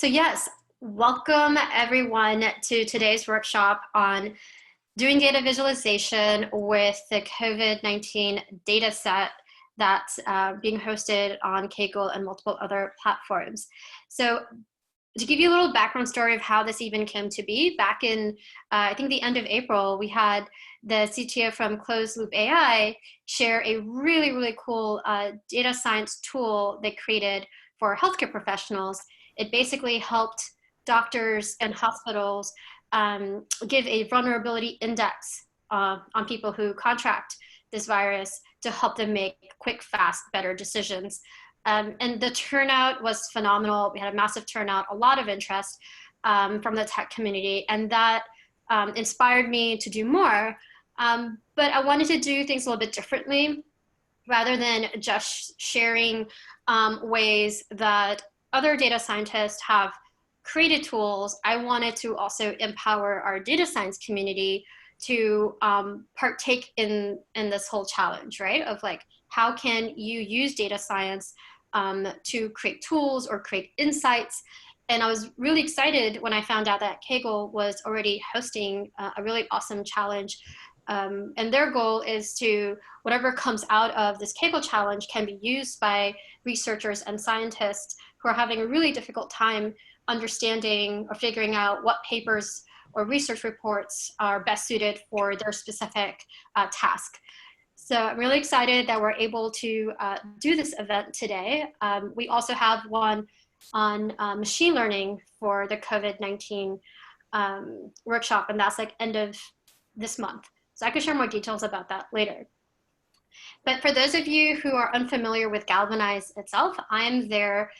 So yes, welcome everyone to today's workshop on doing data visualization with the COVID-19 data set that's being hosted on Kaggle and multiple other platforms. So to give you a little background story of how this even came to be, back in, I think the end of April, we had the CTO from Closed Loop AI share a really, really cool data science tool they created for healthcare professionals. It basically helped doctors and hospitals give a vulnerability index on people who contract this virus to help them make quick, fast, better decisions. And the turnout was phenomenal. We had a massive turnout, a lot of interest from the tech community, and that inspired me to do more. But I wanted to do things a little bit differently, rather than just sharing ways that other data scientists have created tools. I wanted to also empower our data science community to partake in this whole challenge, right? Of like, how can you use data science to create tools or create insights? And I was really excited when I found out that Kaggle was already hosting a really awesome challenge. And their goal is to, whatever comes out of this Kaggle challenge can be used by researchers and scientists who are having a really difficult time understanding or figuring out what papers or research reports are best suited for their specific task. So I'm really excited that we're able to do this event today. We also have one on machine learning for the COVID-19 workshop, and that's like end of this month. So I can share more details about that later. But for those of you who are unfamiliar with Galvanize itself, I am their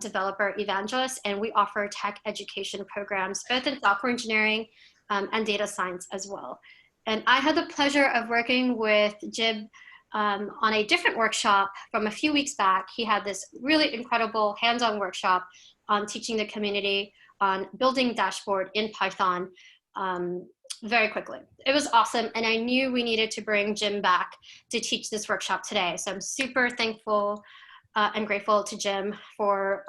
developer evangelist, and we offer tech education programs, both in software engineering and data science as well. And I had the pleasure of working with Jib on a different workshop from a few weeks back. He had this really incredible hands-on workshop on teaching the community on building dashboard in Python very quickly. It was awesome, and I knew we needed to bring Jim back to teach this workshop today. So I'm super thankful and grateful to Jim for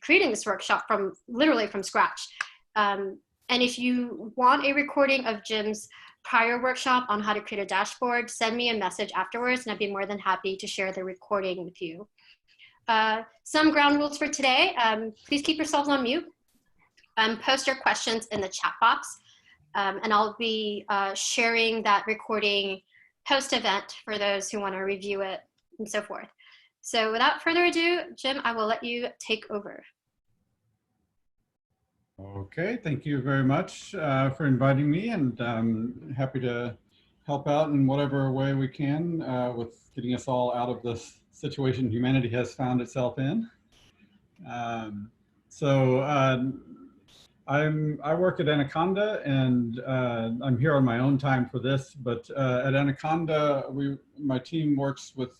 creating this workshop literally from scratch. And if you want a recording of Jim's prior workshop on how to create a dashboard, send me a message afterwards, and I'd be more than happy to share the recording with you. Some ground rules for today. Please keep yourselves on mute. Post your questions in the chat box. And I'll be sharing that recording post-event for those who want to review it and so forth. So without further ado, Jim, I will let you take over. Okay, thank you very much for inviting me, and I'm happy to help out in whatever way we can with getting us all out of this situation humanity has found itself in. I work at Anaconda, and I'm here on my own time for this, but at Anaconda, my team works with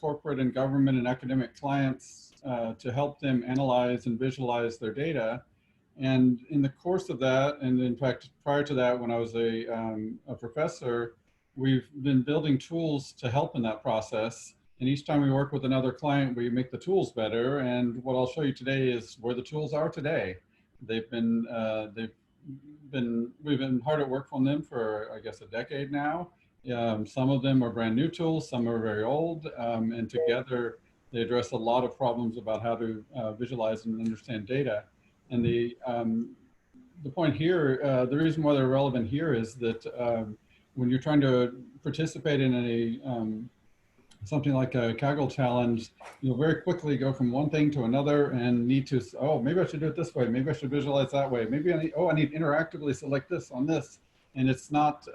corporate and government and academic clients to help them analyze and visualize their data. And in the course of that, and in fact, prior to that, when I was a professor, we've been building tools to help in that process. And each time we work with another client, we make the tools better. And what I'll show you today is where the tools are today. We've been hard at work on them for, I guess, a decade now. Some of them are brand new tools, some are very old, and together they address a lot of problems about how to visualize and understand data. And the point here, the reason why they're relevant here is that when you're trying to participate in a something like a Kaggle challenge, you'll very quickly go from one thing to another and need to, oh, maybe I should do it this way. Maybe I should visualize that way. Maybe I need, I need to interactively select this on this. And it's not,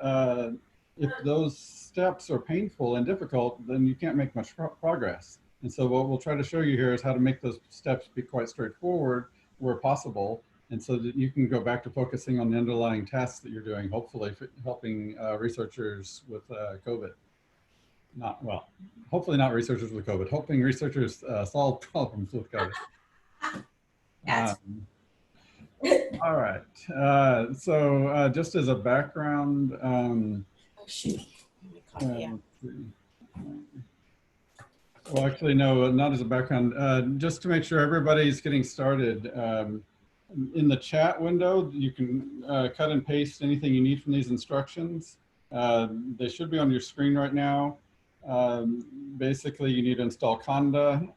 if those steps are painful and difficult, then you can't make much progress. And so what we'll try to show you here is how to make those steps be quite straightforward where possible. And so that you can go back to focusing on the underlying tasks that you're doing, hopefully helping researchers with COVID. Hopefully not researchers with COVID, helping researchers solve problems with COVID. All right, so just as a background, well, actually, no, not as a background, just to make sure everybody's getting started. In the chat window, you can cut and paste anything you need from these instructions. They should be on your screen right now. Basically, you need to install Conda.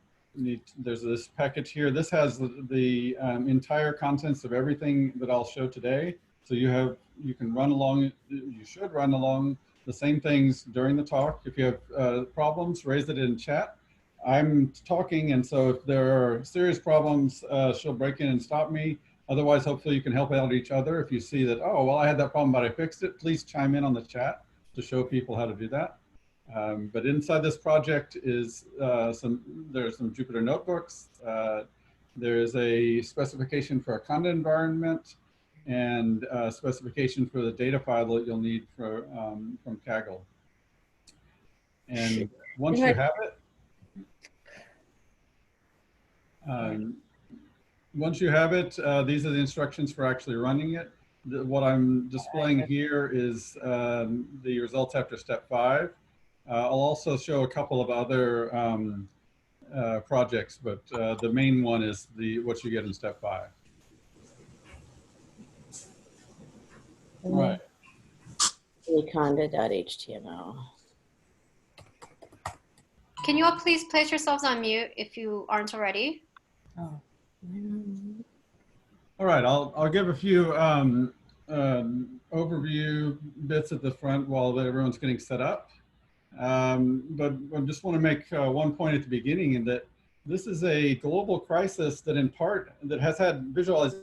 There's this package here. This has the entire contents of everything that I'll show today. So you can run along, you should run along the same things during the talk. If you have problems, raise it in chat. I'm talking, and so if there are serious problems, she'll break in and stop me. Otherwise, hopefully you can help out each other. If you see that, oh, well, I had that problem, but I fixed it, please chime in on the chat to show people how to do that. But inside this project is there's some Jupyter notebooks. There's a specification for a conda environment and a specification for the data file that you'll need for, from Kaggle. And once you have it, these are the instructions for actually running it. What I'm displaying here is the results after step 5. I'll also show a couple of other projects, but the main one is what you get in step 5. Right. Anaconda.html. Can you all please place yourselves on mute if you aren't already? Oh. All right, I'll give a few overview bits at the front while everyone's getting set up. But I just want to make one point at the beginning, in that this is a global crisis that in part that has had visualization.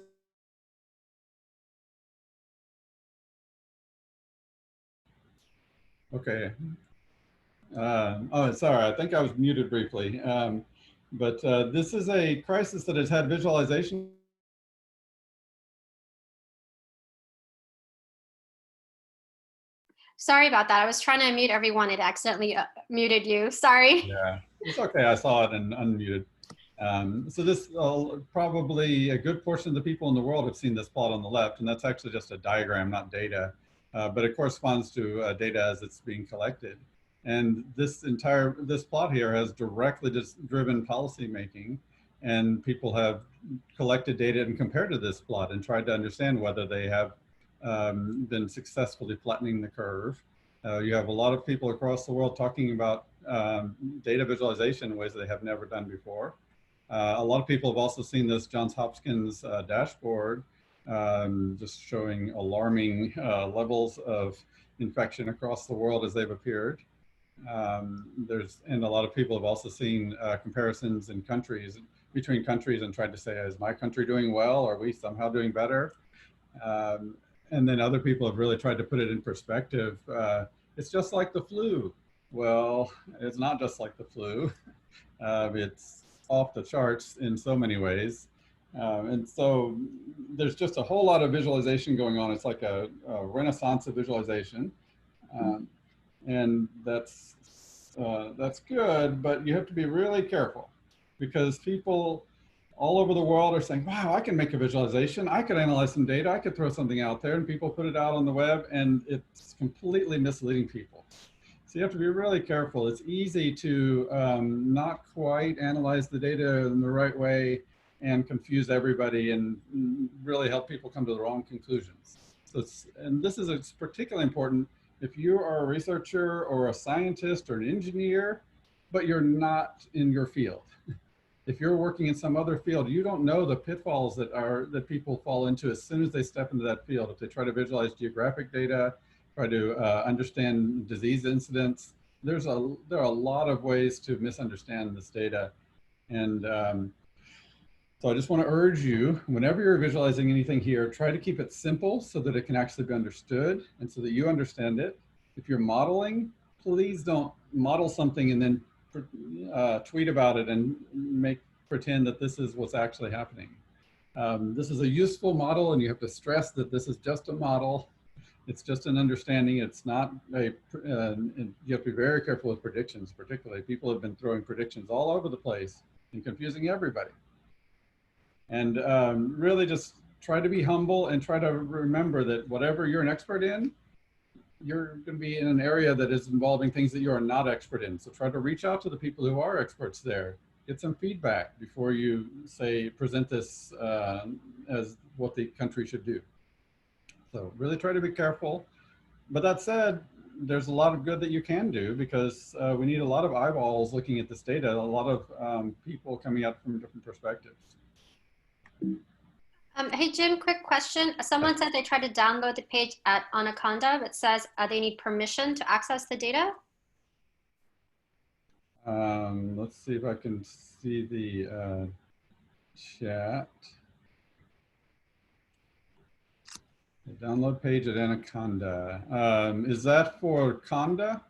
Okay. Oh, sorry, I think I was muted briefly. But this is a crisis that has had visualization. Sorry about that. I was trying to unmute everyone. It accidentally muted you. Sorry. Yeah, it's okay. I saw it and unmuted. So this probably a good portion of the people in the world have seen this plot on the left, and that's actually just a diagram, not data, but it corresponds to data as it's being collected. And this plot here has directly just driven policy making, and people have collected data and compared to this plot and tried to understand whether they have been successfully flattening the curve. You have a lot of people across the world talking about data visualization in ways they have never done before. A lot of people have also seen this Johns Hopkins dashboard, just showing alarming levels of infection across the world as they've appeared. And a lot of people have also seen comparisons in countries, between countries, and tried to say, is my country doing well? Are we somehow doing better? And then other people have really tried to put it in perspective. It's just like the flu. Well, it's not just like the flu. It's off the charts in so many ways. And so there's just a whole lot of visualization going on. It's like a renaissance of visualization. And that's good, but you have to be really careful, because people all over the world are saying, wow, I can make a visualization. I could analyze some data. I could throw something out there, and people put it out on the web, and it's completely misleading people. So you have to be really careful. It's easy to not quite analyze the data in the right way and confuse everybody and really help people come to the wrong conclusions. So and this is particularly important if you are a researcher or a scientist or an engineer, but you're not in your field. If you're working in some other field, you don't know the pitfalls that people fall into as soon as they step into that field. If they try to visualize geographic data, try to understand disease incidents, there are a lot of ways to misunderstand this data. And so I just want to urge you, whenever you're visualizing anything here, try to keep it simple so that it can actually be understood and so that you understand it. If you're modeling, please don't model something and then tweet about it and pretend that this is what's actually happening. This is a useful model, and you have to stress that this is just a model. It's just an understanding. It's not you have to be very careful with predictions, particularly. People have been throwing predictions all over the place and confusing everybody. And really just try to be humble and try to remember that whatever you're an expert in, you're going to be in an area that is involving things that you are not expert in. So try to reach out to the people who are experts there. Get some feedback before you present this as what the country should do. So really try to be careful. But that said, there's a lot of good that you can do, because we need a lot of eyeballs looking at this data, a lot of people coming at it from different perspectives. Hey, Jim, quick question. Someone said they tried to download the page at Anaconda, but says they need permission to access the data. Let's see if I can see the chat. The download page at Anaconda. Is that for Conda?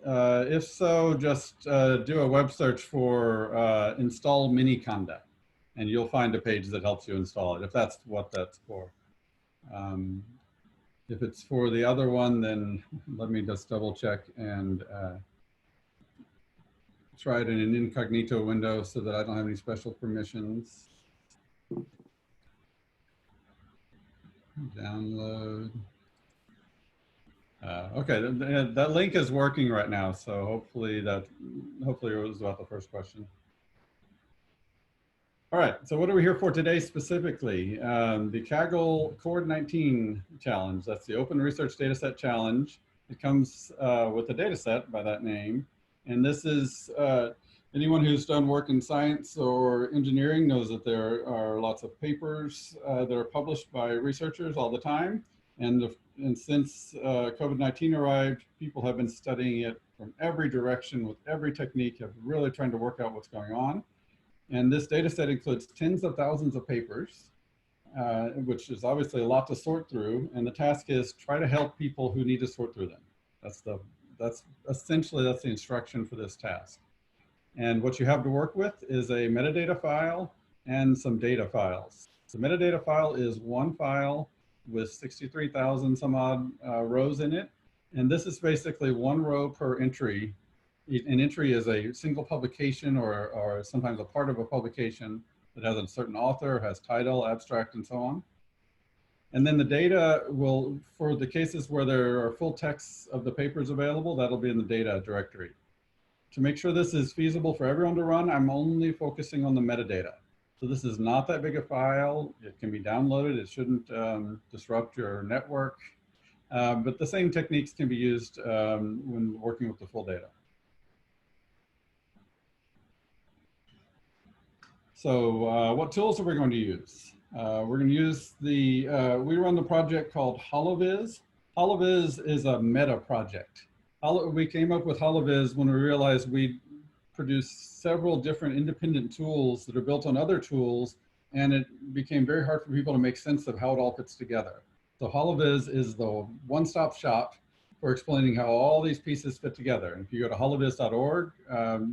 If so, just do a web search for install mini Conda, and you'll find a page that helps you install it, if that's what that's for. If it's for the other one, then let me just double check and try it in an incognito window so that I don't have any special permissions. Download. Okay, that link is working right now, so hopefully it was about the first question. All right, so what are we here for today specifically? The Kaggle COVID-19 challenge. That's the Open Research Dataset Challenge. It comes with a dataset by that name. And this is, anyone who's done work in science or engineering knows that there are lots of papers that are published by researchers all the time. And since COVID-19 arrived, people have been studying it from every direction with every technique, of really trying to work out what's going on. And this data set includes tens of thousands of papers, which is obviously a lot to sort through. And the task is try to help people who need to sort through them. That's essentially the instruction for this task. And what you have to work with is a metadata file and some data files. The metadata file is one file with 63,000 some odd rows in it. And this is basically one row per entry. An entry is a single publication or sometimes a part of a publication that has a certain author, has title, abstract, and so on. And then the data will, for the cases where there are full texts of the papers available, that'll be in the data directory. To make sure this is feasible for everyone to run, I'm only focusing on the metadata. So this is not that big a file. It can be downloaded. It shouldn't disrupt your network. But the same techniques can be used when working with the full data. So what tools are we going to use? We're going to use we run the project called holoviz. Holoviz is a meta project. We came up with holoviz when we realized we produced several different independent tools that are built on other tools, and it became very hard for people to make sense of how it all fits together. So holoviz is the one-stop shop for explaining how all these pieces fit together. And if you go to holoviz.org,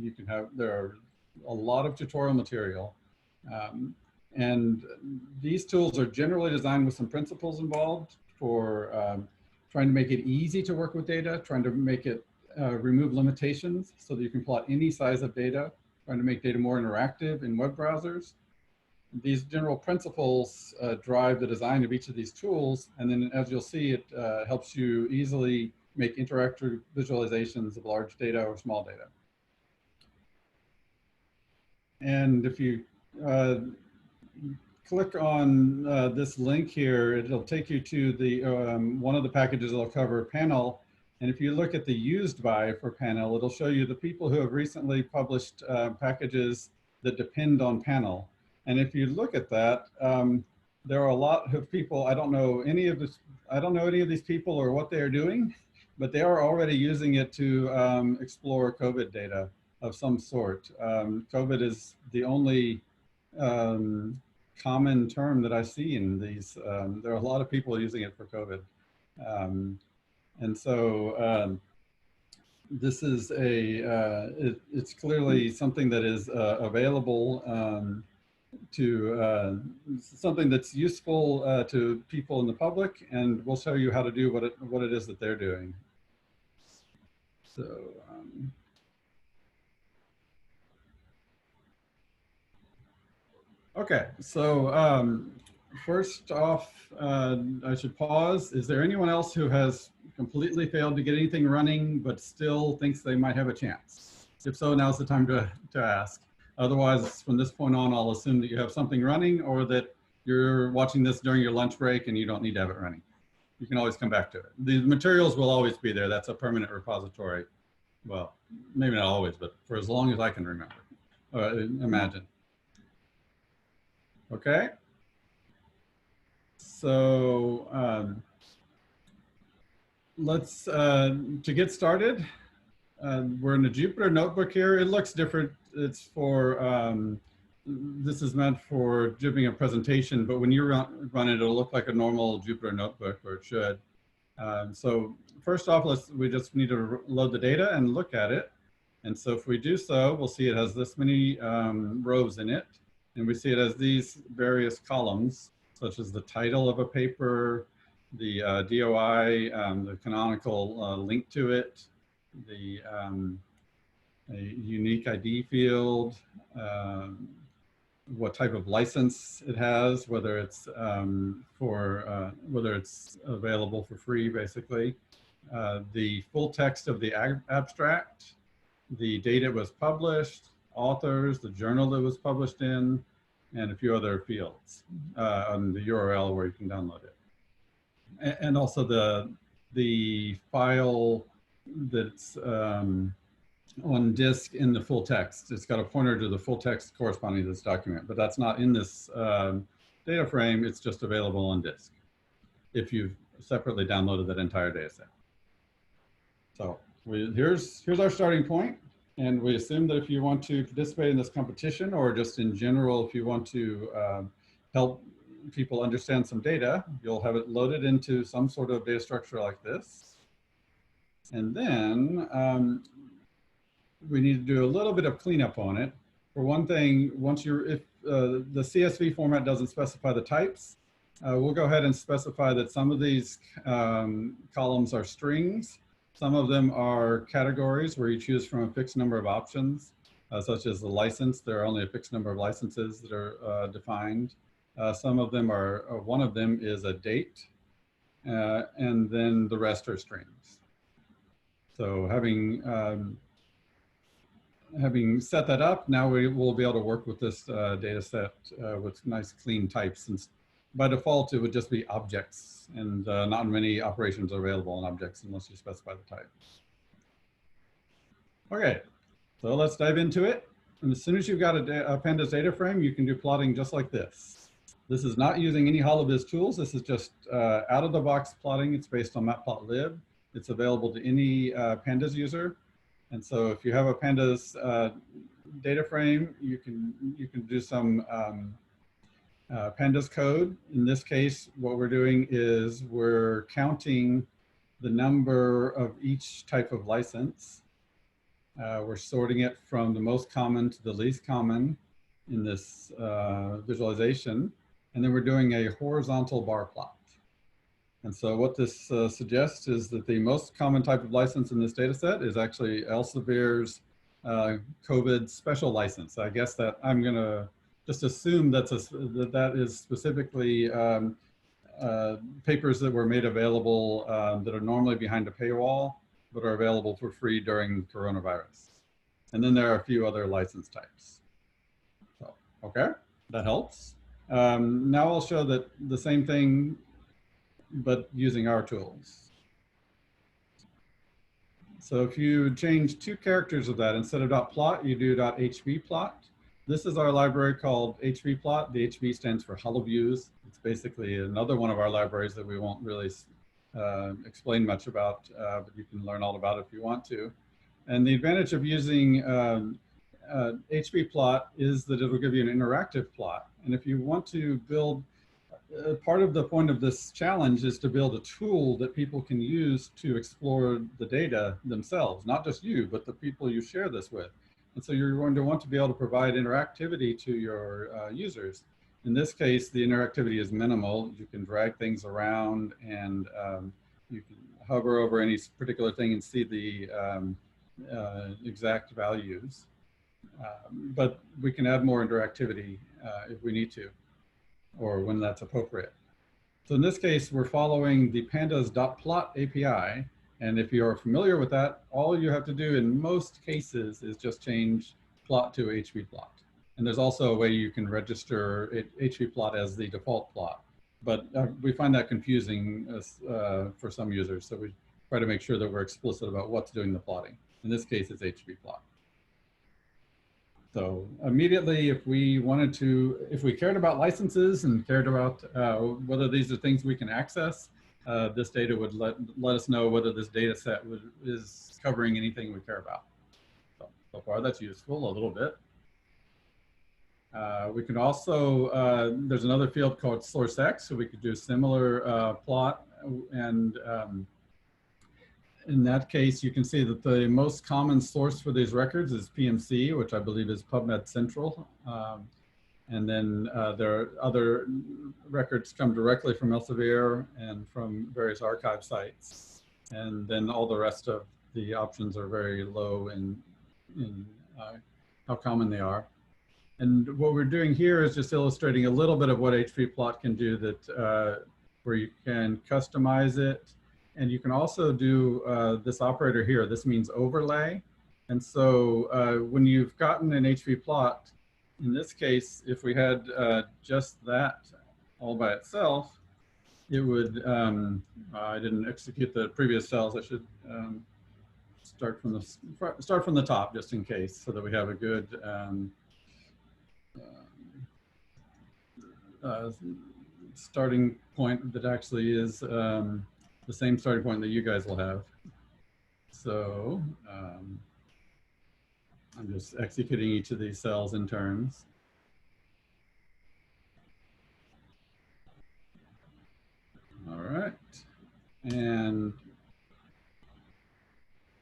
you can there are a lot of tutorial material. And these tools are generally designed with some principles involved for trying to make it easy to work with data, trying to make it remove limitations so that you can plot any size of data, trying to make data more interactive in web browsers. These general principles drive the design of each of these tools. And then as you'll see, it helps you easily make interactive visualizations of large data or small data. And if you click on this link here, it'll take you to the one of the packages that'll cover panel. And if you look at the used by for panel, it'll show you the people who have recently published packages that depend on panel. And if you look at that, there are a lot of people. I don't know any of these people or what they are doing, but they are already using it to explore COVID data of some sort. COVID is the only common term that I see in these. There are a lot of people using it for COVID. And so this is it's clearly something that is available to something that's useful to people in the public, and we'll show you how to do what it is that they're doing. So okay, so first off, I should pause. Is there anyone else who has completely failed to get anything running but still thinks they might have a chance? If so, now's the time to ask. Otherwise, from this point on, I'll assume that you have something running or that you're watching this during your lunch break and you don't need to have it running. You can always come back to it. The materials will always be there. That's a permanent repository. Well, maybe not always, but for as long as I can remember, imagine. Okay. So let's, to get started, we're in a Jupyter notebook here. It looks different. It's for, this is meant for doing a presentation, but when you run it, it'll look like a normal Jupyter notebook, or it should. So first off, we just need to load the data and look at it. And so if we do so, we'll see it has this many rows in it. And we see it as these various columns, such as the title of a paper, the DOI, the canonical link to it, the a unique ID field, what type of license it has, whether it's whether it's available for free, basically, the full text of the abstract, the date it was published, authors, the journal it was published in, and a few other fields on the URL where you can download it, and also the file that's on disk in the full text. It's got a pointer to the full text corresponding to this document, but that's not in this data frame. It's just available on disk if you've separately downloaded that entire data set. So here's our starting point. And we assume that if you want to participate in this competition, or just in general, if you want to help people understand some data, you'll have it loaded into some sort of data structure like this. And then we need to do a little bit of cleanup on it. For one thing, if the CSV format doesn't specify the types, we'll go ahead and specify that some of these columns are strings. Some of them are categories where you choose from a fixed number of options, such as the license. There are only a fixed number of licenses that are defined. Some of them are, one of them is a date, and then the rest are strings. So having set that up, now we will be able to work with this data set with nice clean types. Since by default, it would just be objects, and not many operations are available on objects unless you specify the type. Okay, so let's dive into it. And as soon as you've got a pandas data frame, you can do plotting just like this. This is not using any holoviz tools. This is just out of the box plotting. It's based on matplotlib. It's available to any pandas user. And so if you have a pandas data frame, you can do some pandas code. In this case, what we're doing is we're counting the number of each type of license. We're sorting it from the most common to the least common in this visualization. And then we're doing a horizontal bar plot. And so what this suggests is that the most common type of license in this data set is actually Elsevier's COVID special license. I guess that I'm going to just assume that is specifically papers that were made available that are normally behind a paywall, but are available for free during coronavirus. And then there are a few other license types. So, okay, that helps. Now I'll show that the same thing, but using our tools. So if you change 2 characters of that, instead of .plot, you do .hvplot. This is our library called hvplot. The HV stands for HoloViews. It's basically another one of our libraries that we won't really explain much about, but you can learn all about it if you want to. And the advantage of using hvplot is that it'll give you an interactive plot. And if you want to build, part of the point of this challenge is to build a tool that people can use to explore the data themselves, not just you, but the people you share this with. And so you're going to want to be able to provide interactivity to your users. In this case, the interactivity is minimal. You can drag things around, and you can hover over any particular thing and see the exact values. But we can add more interactivity if we need to, or when that's appropriate. So in this case, we're following the pandas.plot API. And if you're familiar with that, all you have to do in most cases is just change plot to hvplot. And there's also a way you can register HVplot as the default plot. But we find that confusing for some users. So we try to make sure that we're explicit about what's doing the plotting. In this case, it's HVplot. So immediately, if we wanted to, if we cared about licenses and cared about whether these are things we can access, this data would let us know whether this data set is covering anything we care about. So far, that's useful a little bit. We can also, there's another field called source X, so we could do similar plot. And in that case, you can see that the most common source for these records is PMC, which I believe is PubMed Central. And then there are other records come directly from Elsevier and from various archive sites. And then all the rest of the options are very low in how common they are. And what we're doing here is just illustrating a little bit of what HVplot can do, that where you can customize it. And you can also do this operator here. This means overlay. And so when you've gotten an HVplot, in this case, if we had just that all by itself, it would, I didn't execute the previous cells. I should start from the top just in case, so that we have a good starting point that actually is the same starting point that you guys will have. So I'm just executing each of these cells in turns. All right, and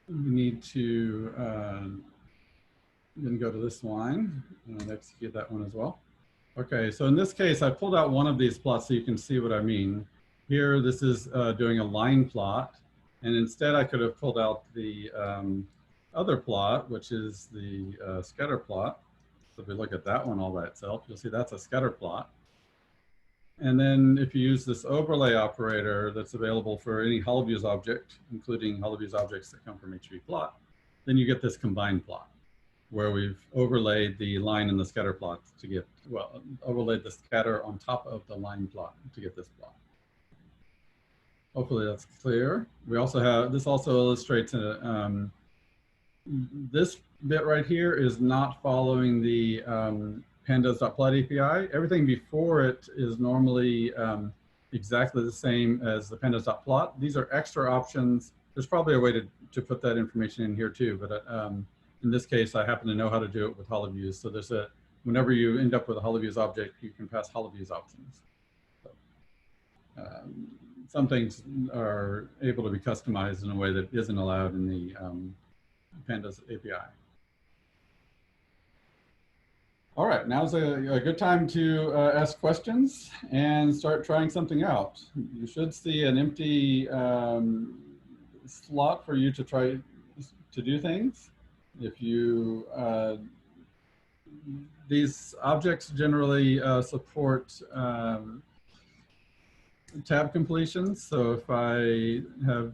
we need to then go to this line and execute that one as well. Okay, so in this case, I pulled out one of these plots so you can see what I mean. Here, this is doing a line plot, and instead I could have pulled out the other plot, which is the scatter plot. So if we look at that one all by itself, you'll see that's a scatter plot. And then if you use this overlay operator that's available for any holoviz object, including holoviz objects that come from HVplot, then you get this combined plot, where we've overlaid the line and the scatter plot to get, well, overlaid the scatter on top of the line plot to get this plot. Hopefully that's clear. We also have, this also illustrates, this bit right here is not following the pandas.plot API. Everything before it is normally exactly the same as the pandas.plot. These are extra options. There's probably a way to put that information in here too, but in this case, I happen to know how to do it with holoviz. So there's a, whenever you end up with a holoviz object, you can pass holoviz options. So, some things are able to be customized in a way that isn't allowed in the pandas API. All right, now's a good time to ask questions and start trying something out. You should see an empty slot for you to try to do things. If you, these objects generally support tab completions. So if I have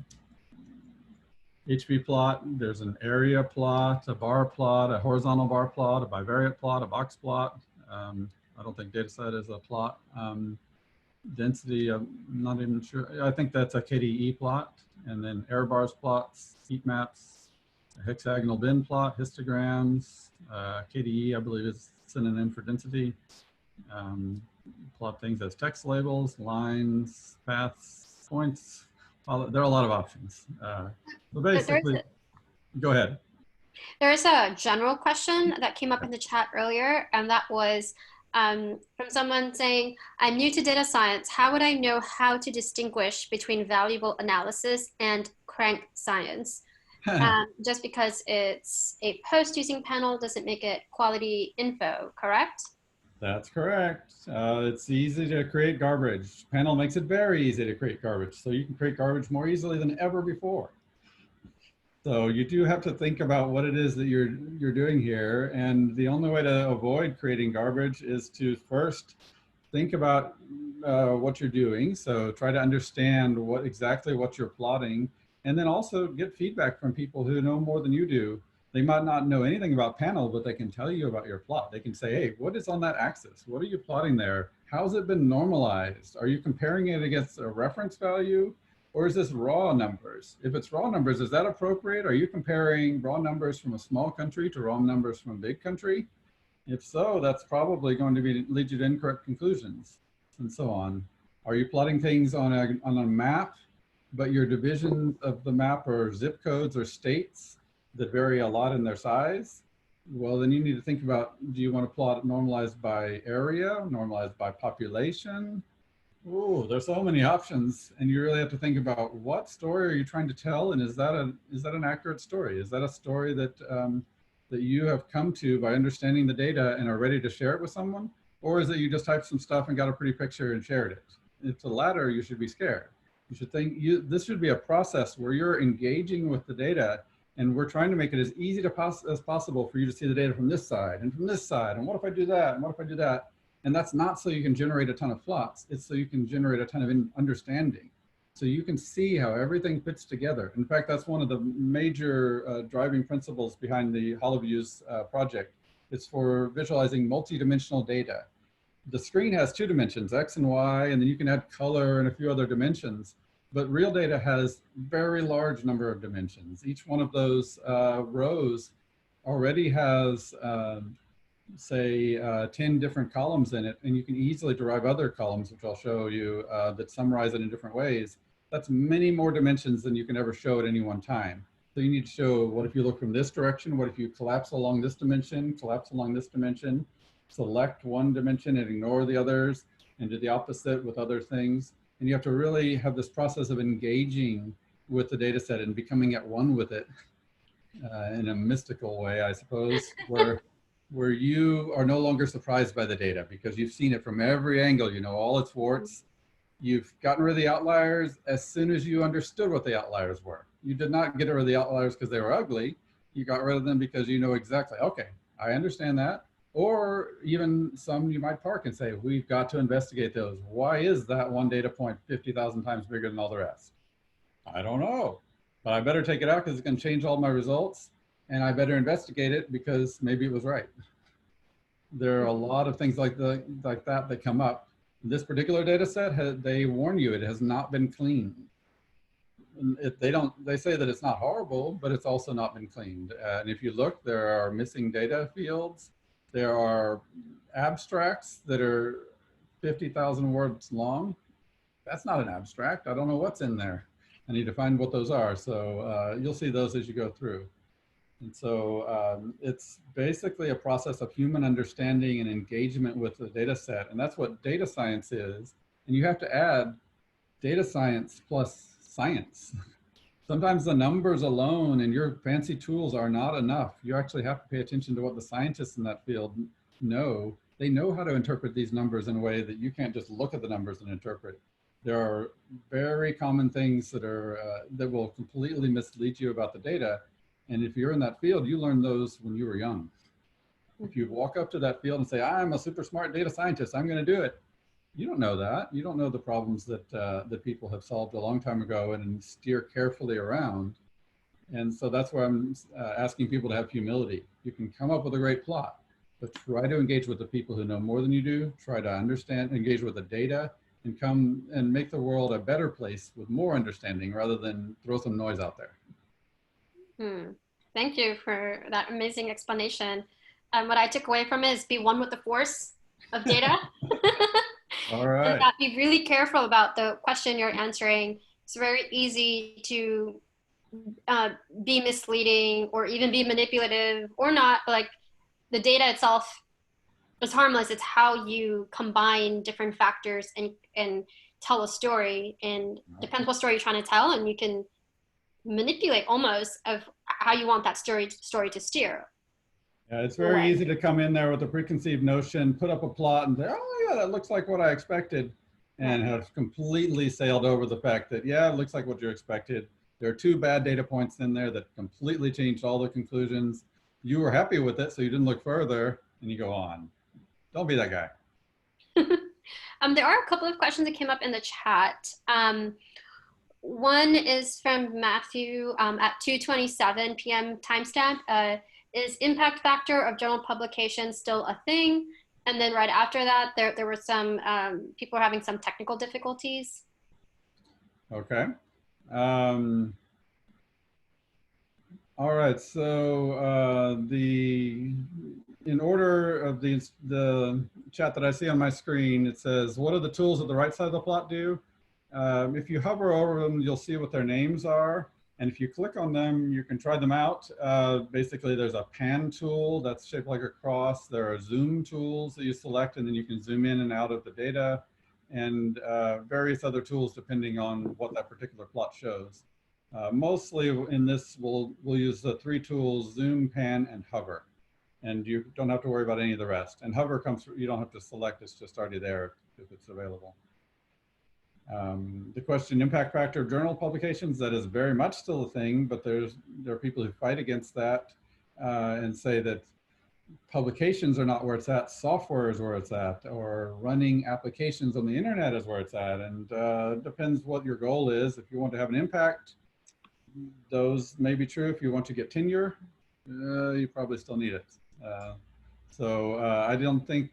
HVplot, there's an area plot, a bar plot, a horizontal bar plot, a bivariate plot, a box plot. I don't think Dataset is a plot. Density, I'm not even sure. I think that's a KDE plot. And then error bars plots, heat maps, a hexagonal bin plot, histograms, KDE, I believe is synonym for density. Plot things as text labels, lines, paths, points. There are a lot of options. So basically, go ahead. There's a general question that came up in the chat earlier, and that was from someone saying, I'm new to data science. How would I know how to distinguish between valuable analysis and crank science? Just because it's a post-using panel doesn't make it quality info, correct? That's correct. It's easy to create garbage. Panel makes it very easy to create garbage. So you can create garbage more easily than ever before. So you do have to think about what it is that you're doing here. And the only way to avoid creating garbage is to first think about what you're doing. So try to understand what you're plotting, and then also get feedback from people who know more than you do. They might not know anything about panel, but they can tell you about your plot. They can say, hey, what is on that axis? What are you plotting there? How's it been normalized? Are you comparing it against a reference value? Or is this raw numbers? If it's raw numbers, is that appropriate? Are you comparing raw numbers from a small country to raw numbers from a big country? If so, that's probably going to lead you to incorrect conclusions, and so on. Are you plotting things on a map, but your divisions of the map are zip codes or states that vary a lot in their size? Well, then you need to think about, do you want to plot it normalized by area, normalized by population? Ooh, there's so many options, and you really have to think about what story are you trying to tell, and is that an accurate story? Is that a story that that you have come to by understanding the data and are ready to share it with someone, or is it you just typed some stuff and got a pretty picture and shared it? If it's the latter, you should be scared. You should think this should be a process where you're engaging with the data, and we're trying to make it as easy as possible for you to see the data from this side and from this side, and what if I do that, and what if I do that? And that's not so you can generate a ton of plots, it's so you can generate a ton of understanding. So you can see how everything fits together. In fact, that's one of the major driving principles behind the holoviz-project. It's for visualizing multi-dimensional data. The screen has 2 dimensions, X and Y, and then you can add color and a few other dimensions. But real data has very large number of dimensions. Each one of those rows already has say 10 different columns in it, and you can easily derive other columns, which I'll show you, that summarize it in different ways. That's many more dimensions than you can ever show at any one time. So you need to show, what if you look from this direction? What if you collapse along this dimension, select one dimension and ignore the others, and do the opposite with other things? And you have to really have this process of engaging with the data set and becoming at one with it in a mystical way, I suppose, where you are no longer surprised by the data because you've seen it from every angle, you know all its warts. You've gotten rid of the outliers as soon as you understood what the outliers were. You did not get rid of the outliers because they were ugly. You got rid of them because you know exactly, okay, I understand that. Or even some you might park and say, we've got to investigate those. Why is that one data point 50,000 times bigger than all the rest? I don't know, but I better take it out because it's going to change all my results. And I better investigate it because maybe it was right. There are a lot of things like that come up. This particular data set, they warn you, it has not been cleaned. They say that it's not horrible, but it's also not been cleaned. And if you look, there are missing data fields. There are abstracts that are 50,000 words long. That's not an abstract. I don't know what's in there. I need to find what those are. So you'll see those as you go through. And so it's basically a process of human understanding and engagement with the data set. And that's what data science is. And you have to add data science plus science. Sometimes the numbers alone and your fancy tools are not enough. You actually have to pay attention to what the scientists in that field know. They know how to interpret these numbers in a way that you can't just look at the numbers and interpret. There are very common things that will completely mislead you about the data. And if you're in that field, you learned those when you were young. If you walk up to that field and say, I'm a super smart data scientist, I'm going to do it. You don't know that. You don't know the problems that people have solved a long time ago and steer carefully around. And so that's why I'm asking people to have humility. You can come up with a great plot, but try to engage with the people who know more than you do. Try to understand, engage with the data, and come and make the world a better place with more understanding rather than throw some noise out there. Thank you for that amazing explanation. What I took away from it is be one with the force of data. All right. And be really careful about the question you're answering. It's very easy to be misleading or even be manipulative or not. Like the data itself is harmless. It's how you combine different factors and tell a story, and depends what story you're trying to tell, and you can manipulate almost of how you want that story to steer. Yeah, it's very easy to come in there with a preconceived notion, put up a plot and say, oh yeah, that looks like what I expected, and have completely sailed over the fact that, yeah, it looks like what you expected. There are 2 bad data points in there that completely changed all the conclusions. You were happy with it, so you didn't look further, and you go on. Don't be that guy. There are a couple of questions that came up in the chat. One is from Matthew at 2:27 p.m. timestamp. Is impact factor of journal publication still a thing? And then right after that, there were some people having some technical difficulties. Okay. All right. So in order of the chat that I see on my screen, it says, what do the tools at the right side of the plot do? If you hover over them, you'll see what their names are. And if you click on them, you can try them out. Basically, there's a pan tool that's shaped like a cross. There are zoom tools that you select, and then you can zoom in and out of the data, and various other tools depending on what that particular plot shows. Mostly in this, we'll use the three tools: zoom, pan, and hover. And you don't have to worry about any of the rest. And hover comes through, you don't have to select, it's just already there if it's available. The question, impact factor of journal publications, that is very much still a thing, but there are people who fight against that and say that publications are not where it's at, software is where it's at, or running applications on the internet is where it's at. And it depends what your goal is. If you want to have an impact, those may be true. If you want to get tenure, you probably still need it. I don't think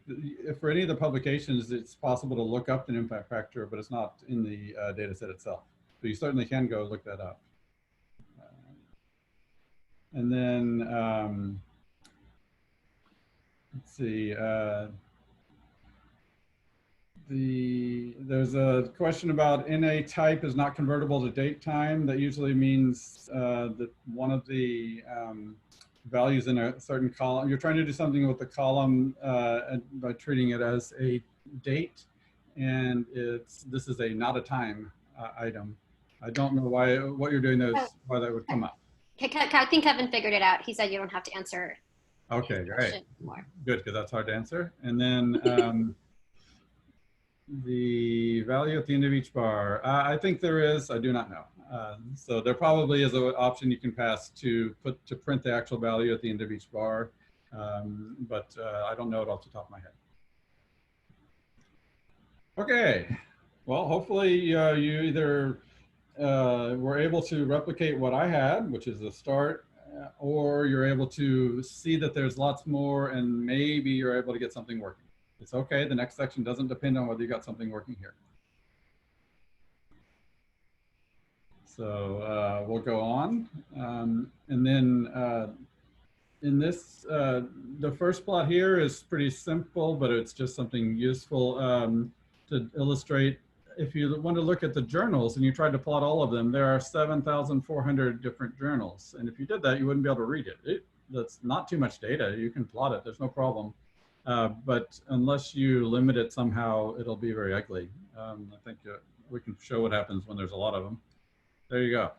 for any of the publications, it's possible to look up an impact factor, but it's not in the data set itself. So you certainly can go look that up. And then, let's see, there's a question about NA type is not convertible to date time. That usually means that one of the values in a certain column, you're trying to do something with the column by treating it as a date, and this is not a time item. I don't know what you're doing, why that would come up. I think Kevin figured it out. He said you don't have to answer. Okay, great. Good, because that's hard to answer. And then the value at the end of each bar, I think there is, I do not know. So there probably is an option you can pass to print the actual value at the end of each bar, but I don't know it off the top of my head. Okay, well, hopefully you either were able to replicate what I had, which is a start, or you're able to see that there's lots more, and maybe you're able to get something working. It's okay, the next section doesn't depend on whether you got something working here. So we'll go on. And then in this, the first plot here is pretty simple, but it's just something useful to illustrate. If you want to look at the journals and you tried to plot all of them, there are 7,400 different journals. And if you did that, you wouldn't be able to read it. That's not too much data. You can plot it, there's no problem. But unless you limit it somehow, it'll be very ugly. I think we can show what happens when there's a lot of them. There you go.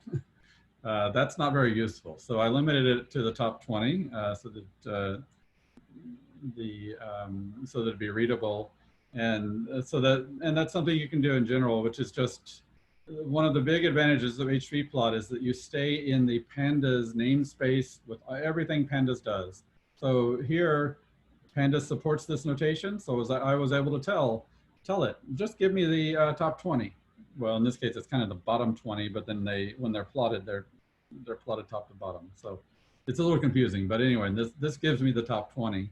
That's not very useful. So I limited it to the top 20 so that it'd be readable, and that's something you can do in general, which is just one of the big advantages of hvplot is that you stay in the pandas namespace with everything pandas does. So here, pandas supports this notation, so I was able to tell it, just give me the top 20. Well, in this case, it's kind of the bottom 20, but then when they're plotted, they're plotted top to bottom. So it's a little confusing, but anyway, this gives me the top 20.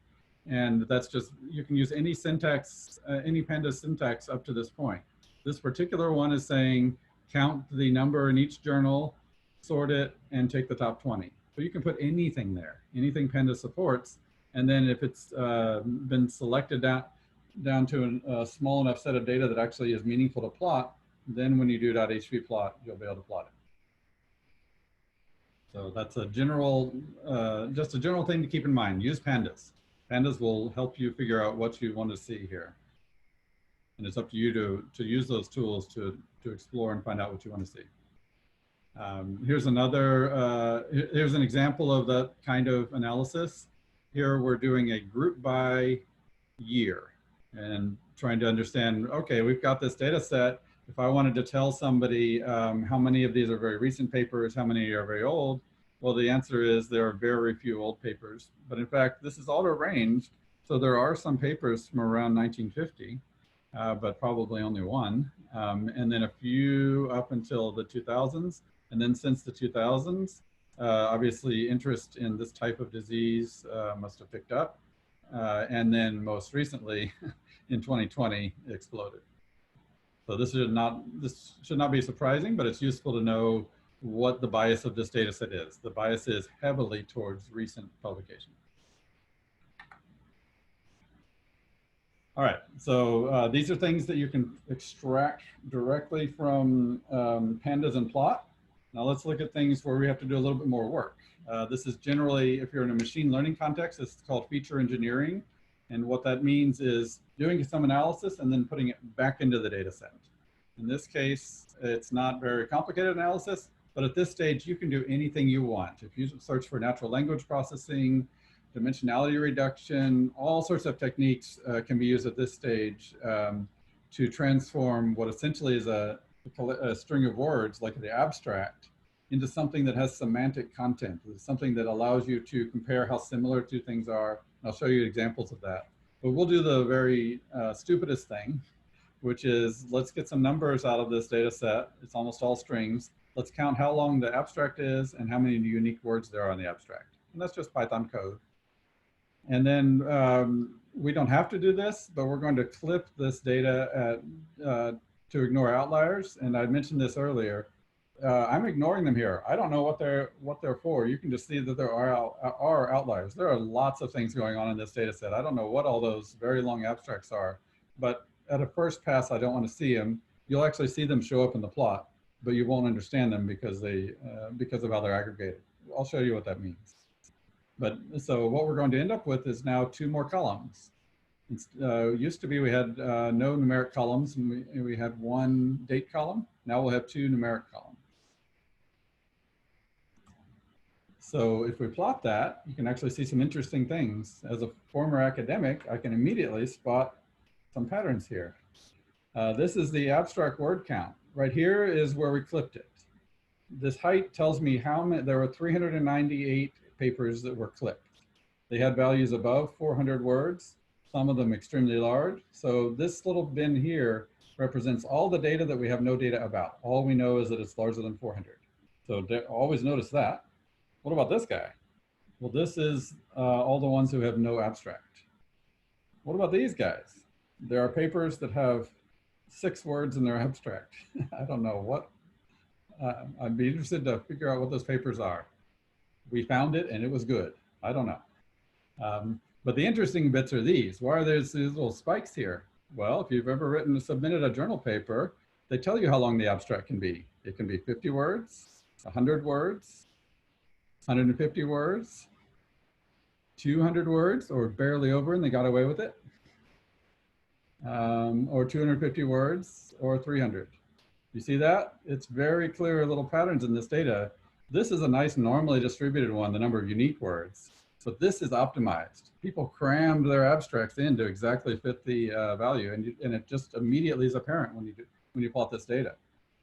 And that's just, you can use any syntax, any pandas syntax up to this point. This particular one is saying, count the number in each journal, sort it, and take the top 20. So you can put anything there, anything pandas supports. And then if it's been selected down to a small enough set of data that actually is meaningful to plot, then when you do .hvplot, you'll be able to plot it. So that's a general, just a general thing to keep in mind. Use pandas. Pandas will help you figure out what you want to see here. And it's up to you to use those tools to explore and find out what you want to see. Here's here's an example of that kind of analysis. Here we're doing a group by year and trying to understand, okay, we've got this data set. If I wanted to tell somebody how many of these are very recent papers, how many are very old, well, the answer is there are very few old papers. But in fact, this is auto-ranged. So there are some papers from around 1950. but probably only one. And then a few up until the 2000s. And then since the 2000s, obviously interest in this type of disease must have picked up. And then most recently, in 2020, it exploded. So this should not be surprising, but it's useful to know what the bias of this data set is. The bias is heavily towards recent publication. All right, so these are things that you can extract directly from pandas and plot. Now let's look at things where we have to do a little bit more work. This is generally, if you're in a machine learning context, it's called feature engineering. And what that means is doing some analysis and then putting it back into the data set. In this case, it's not very complicated analysis, but at this stage, you can do anything you want. If you search for natural language processing, dimensionality reduction, all sorts of techniques can be used at this stage to transform what essentially is a string of words, like the abstract, into something that has semantic content, something that allows you to compare how similar two things are. I'll show you examples of that. But we'll do the very stupidest thing, which is let's get some numbers out of this data set. It's almost all strings. Let's count how long the abstract is and how many unique words there are in the abstract. And that's just Python code. And then we don't have to do this, but we're going to clip this data to ignore outliers. And I mentioned this earlier. I'm ignoring them here. I don't know what they're for. You can just see that there are outliers. There are lots of things going on in this data set. I don't know what all those very long abstracts are, but at a first pass, I don't want to see them. You'll actually see them show up in the plot, but you won't understand them because of how they're aggregated. I'll show you what that means. But so what we're going to end up with is now 2 more columns. Used to be we had no numeric columns, and we had 1 date column. Now we'll have 2 numeric columns. So if we plot that, you can actually see some interesting things. As a former academic, I can immediately spot some patterns here. This is the abstract word count. Right here is where we clipped it. This height tells me how many, there were 398 papers that were clipped. They had values above 400 words, some of them extremely large. So this little bin here represents all the data that we have no data about. All we know is that it's larger than 400. So always notice that. What about this guy? Well, this is all the ones who have no abstract. What about these guys? There are papers that have 6 words in their abstract. I don't know what. I'd be interested to figure out what those papers are. We found it and it was good. I don't know. But the interesting bits are these. Why are there these little spikes here? Well, if you've ever submitted a journal paper, they tell you how long the abstract can be. It can be 50 words, 100 words, 150 words, 200 words, or barely over and they got away with it, or 250 words, or 300. You see that? It's very clear little patterns in this data. This is a nice normally distributed one, the number of unique words. So this is optimized. People crammed their abstracts in to exactly fit the value, and it just immediately is apparent when you plot this data.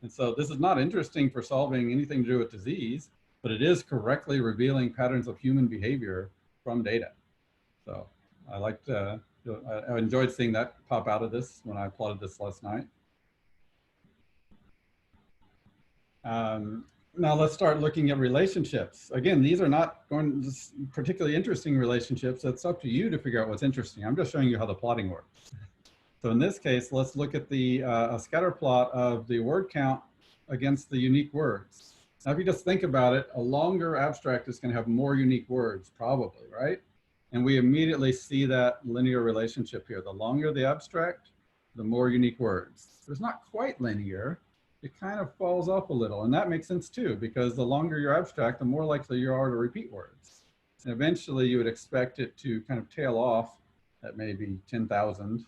And so this is not interesting for solving anything to do with disease, but it is correctly revealing patterns of human behavior from data. So I enjoyed seeing that pop out of this when I plotted this last night. Now let's start looking at relationships. Again, these are not particularly interesting relationships. It's up to you to figure out what's interesting. I'm just showing you how the plotting works. So in this case, let's look at a scatter plot of the word count against the unique words. Now, if you just think about it, a longer abstract is going to have more unique words, probably, right? And we immediately see that linear relationship here. The longer the abstract, the more unique words. So it's not quite linear. It kind of falls off a little. And that makes sense too, because the longer your abstract, the more likely you are to repeat words. And eventually you would expect it to kind of tail off at maybe 10,000,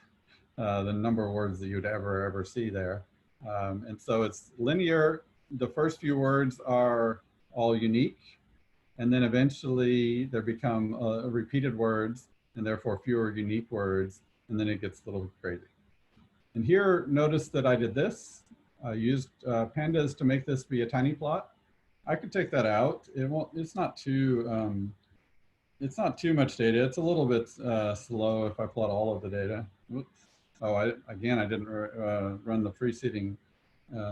the number of words that you'd ever see there. And so it's linear. The first few words are all unique. And then eventually there become repeated words and therefore fewer unique words. And then it gets a little crazy. And here, notice that I did this. I used pandas to make this be a tiny plot. I could take that out. It's not too much data. It's a little bit slow if I plot all of the data. Oops. Oh, again, I didn't run the preceding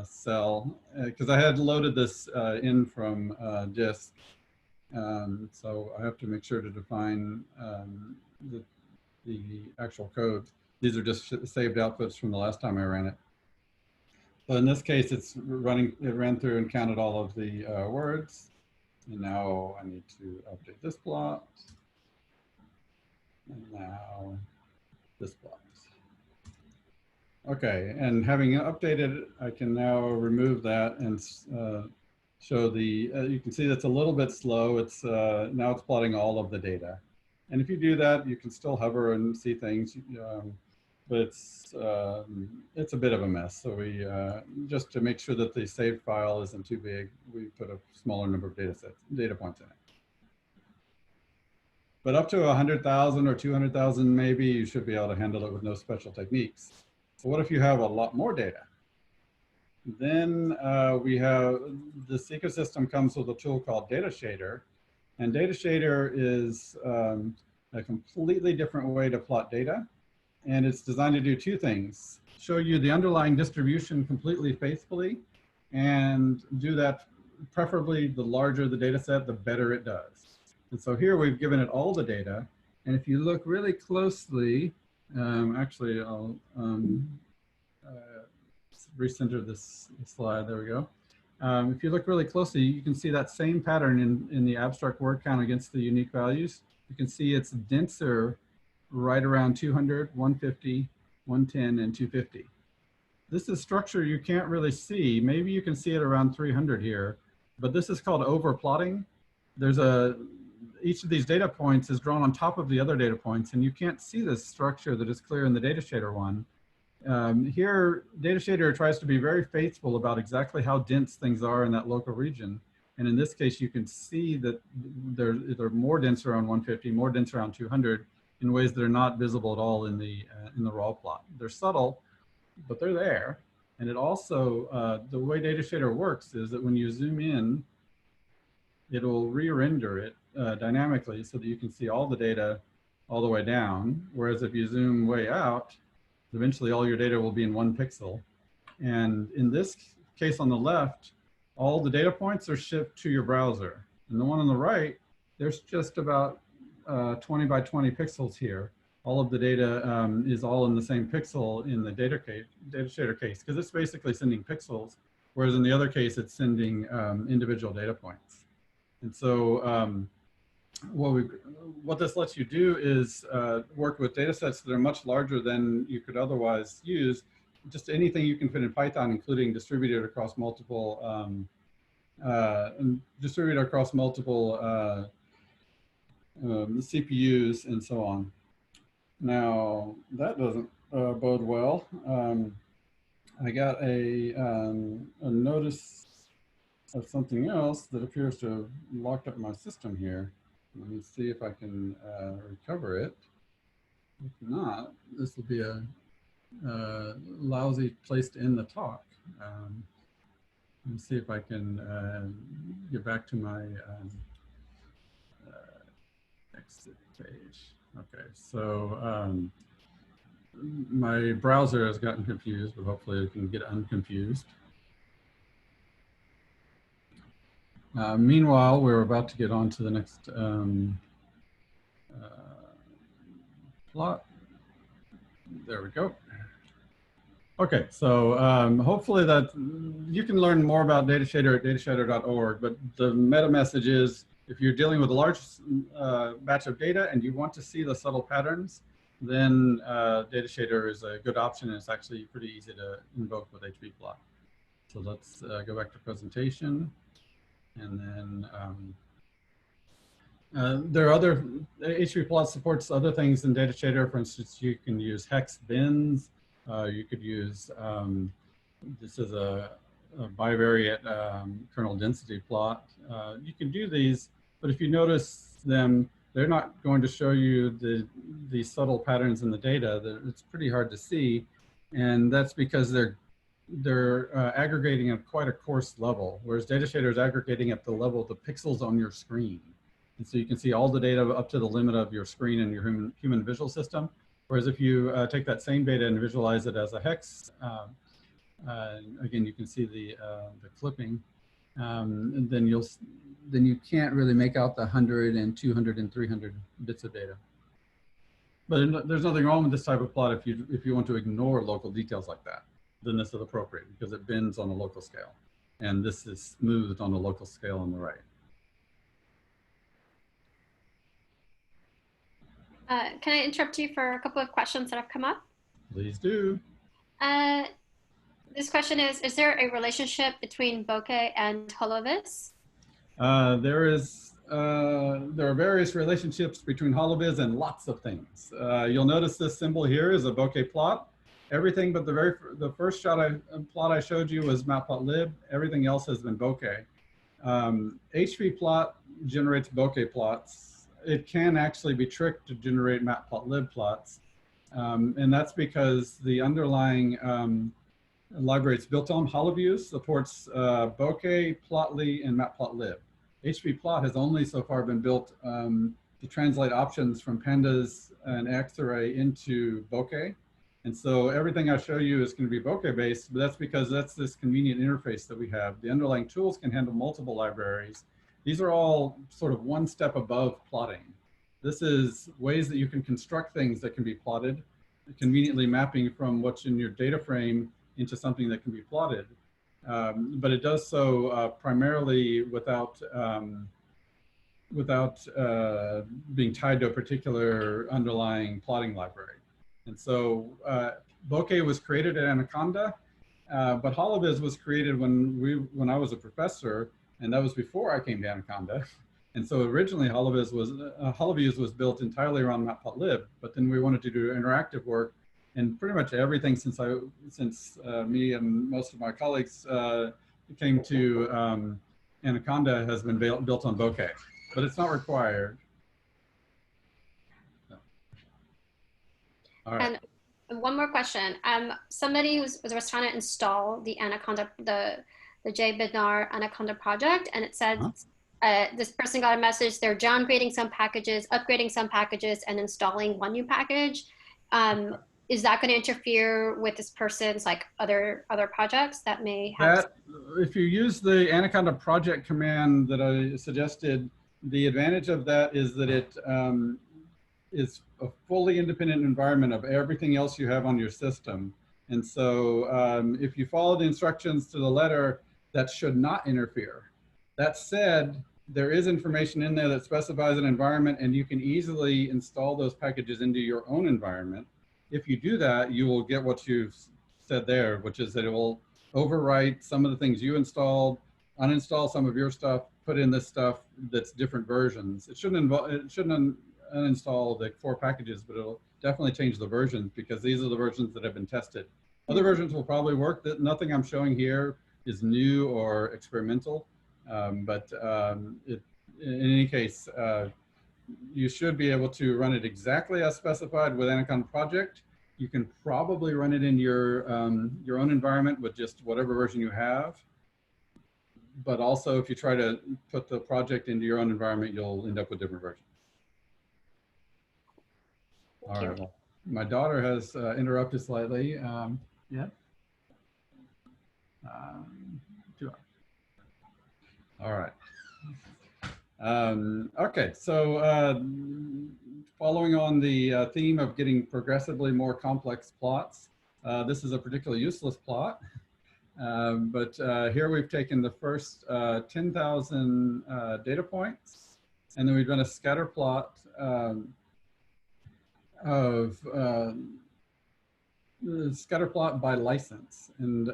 cell because I had loaded this in from disk. So I have to make sure to define the actual code. These are just saved outputs from the last time I ran it. So in this case, it ran through and counted all of the words. And now I need to update this plot. And now this plot. Okay, and having updated it, I can now remove that and show the, you can see that's a little bit slow. It's now it's plotting all of the data. And if you do that, you can still hover and see things, but it's a bit of a mess. So we, just to make sure that the saved file isn't too big, we put a smaller number of data points in it. But up to 100,000 or 200,000, maybe you should be able to handle it with no special techniques. So what if you have a lot more data? Then we have, this ecosystem comes with a tool called Data Shader. And Data Shader is a completely different way to plot data. And it's designed to do two things: show you the underlying distribution completely faithfully, and do that preferably the larger the data set, the better it does. And so here we've given it all the data. And if you look really closely, actually I'll recenter this slide, there we go. If you look really closely, you can see that same pattern in the abstract word count against the unique values. You can see it's denser right around 200, 150, 110, and 250. This is structure you can't really see. Maybe you can see it around 300 here, but this is called overplotting. There's each of these data points is drawn on top of the other data points, and you can't see this structure that is clear in the Data Shader one. Here, Data Shader tries to be very faithful about exactly how dense things are in that local region. And in this case, you can see that they're more dense around 150, more dense around 200 in ways that are not visible at all in the raw plot. They're subtle, but they're there. And it also, the way Data Shader works is that when you zoom in, it'll re-render it dynamically so that you can see all the data all the way down. Whereas if you zoom way out, eventually all your data will be in 1 pixel. And in this case on the left, all the data points are shipped to your browser. And the one on the right, there's just about 20 by 20 pixels here. All of the data is all in the same pixel in the Data Shader case, because it's basically sending pixels, whereas in the other case, it's sending individual data points. And so what this lets you do is work with data sets that are much larger than you could otherwise use. Just anything you can fit in Python, including distributed across multiple CPUs and so on. Now that doesn't bode well. I got a notice of something else that appears to have locked up my system here. Let me see if I can recover it. If not, this will be a lousy place to end the talk. Let me see if I can get back to my exit page. Okay, so my browser has gotten confused, but hopefully it can get unconfused. Meanwhile, we're about to get on to the next plot. There we go. Okay, so hopefully that you can learn more about Data Shader at datashader.org, but the meta message is if you're dealing with a large batch of data and you want to see the subtle patterns, then Data Shader is a good option, and it's actually pretty easy to invoke with HBplot. So let's go back to presentation. And then there are other, HBplot supports other things in Data Shader. For instance, you can use hex bins. You could use, this is a bivariate kernel density plot. You can do these, but if you notice them, they're not going to show you the subtle patterns in the data. It's pretty hard to see. And that's because they're aggregating at quite a coarse level, whereas Data Shader is aggregating at the level of the pixels on your screen. And so you can see all the data up to the limit of your screen and your human visual system. Whereas if you take that same data and visualize it as a hex, again, you can see the clipping, and then you can't really make out the 100 and 200 and 300 bits of data. But there's nothing wrong with this type of plot if you want to ignore local details like that. Then this is appropriate because it bends on a local scale, and this is smoothed on a local scale on the right. Can I interrupt you for a couple of questions that have come up? Please do. This question is there a relationship between bokeh and holoviz? There are various relationships between holoviz and lots of things. You'll notice this symbol here is a bokeh plot. Everything but the first plot I showed you was matplotlib. Everything else has been bokeh. HV plot generates bokeh plots. It can actually be tricked to generate matplotlib plots. And that's because the underlying library it's built on, holoviz, supports bokeh, plotly, and matplotlib. HV plot has only so far been built to translate options from pandas and X-array into bokeh. And so everything I show you is going to be bokeh based, but that's because that's this convenient interface that we have. The underlying tools can handle multiple libraries. These are all sort of one step above plotting. This is ways that you can construct things that can be plotted, conveniently mapping from what's in your data frame into something that can be plotted. But it does so primarily without being tied to a particular underlying plotting library. And so bokeh was created at Anaconda, but holoviz was created when I was a professor, and that was before I came to Anaconda. And so originally holoviz was built entirely around matplotlib, but then we wanted to do interactive work, and pretty much everything since me and most of my colleagues came to Anaconda has been built on bokeh, but it's not required. All right. And one more question. Somebody was trying to install the Anaconda, the JBidnar Anaconda project, and it said this person got a message. They're downgrading some packages, upgrading some packages, and installing one new package. Is that going to interfere with this person's other projects that may have? If you use the anaconda-project command that I suggested, the advantage of that is that it is a fully independent environment of everything else you have on your system. And so if you follow the instructions to the letter, that should not interfere. That said, there is information in there that specifies an environment, and you can easily install those packages into your own environment. If you do that, you will get what you've said there, which is that it will overwrite some of the things you installed, uninstall some of your stuff, put in this stuff that's different versions. It shouldn't uninstall the 4 packages, but it'll definitely change the versions because these are the versions that have been tested. Other versions will probably work. Nothing I'm showing here is new or experimental, but in any case, you should be able to run it exactly as specified with anaconda-project. You can probably run it in your own environment with just whatever version you have. But also, if you try to put the project into your own environment, you'll end up with different versions. All right. Well, my daughter has interrupted slightly. Yeah. All right. Okay, so following on the theme of getting progressively more complex plots, this is a particularly useless plot, but here we've taken the first 10,000 data points, and then we've done a scatter plot scatter plot by license, and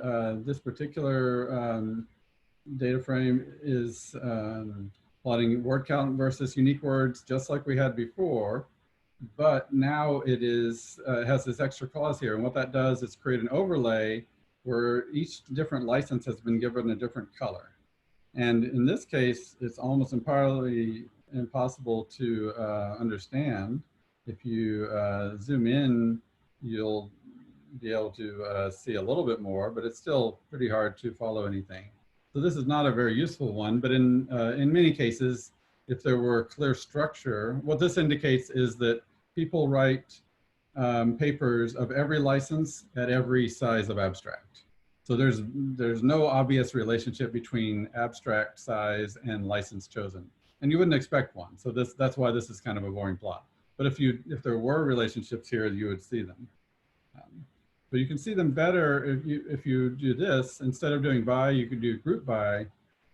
this particular data frame is plotting word count versus unique words, just like we had before, but now it is has this extra clause here, and what that does is create an overlay where each different license has been given a different color. And in this case, it's almost entirely impossible to understand. If you zoom in, you'll be able to see a little bit more, but it's still pretty hard to follow anything. So this is not a very useful one, but in many cases, if there were a clear structure, what this indicates is that people write papers of every license at every size of abstract. So there's no obvious relationship between abstract size and license chosen, and you wouldn't expect one. So that's why this is kind of a boring plot. But if there were relationships here, you would see them. But you can see them better if you do this. Instead of doing by, you could do group by.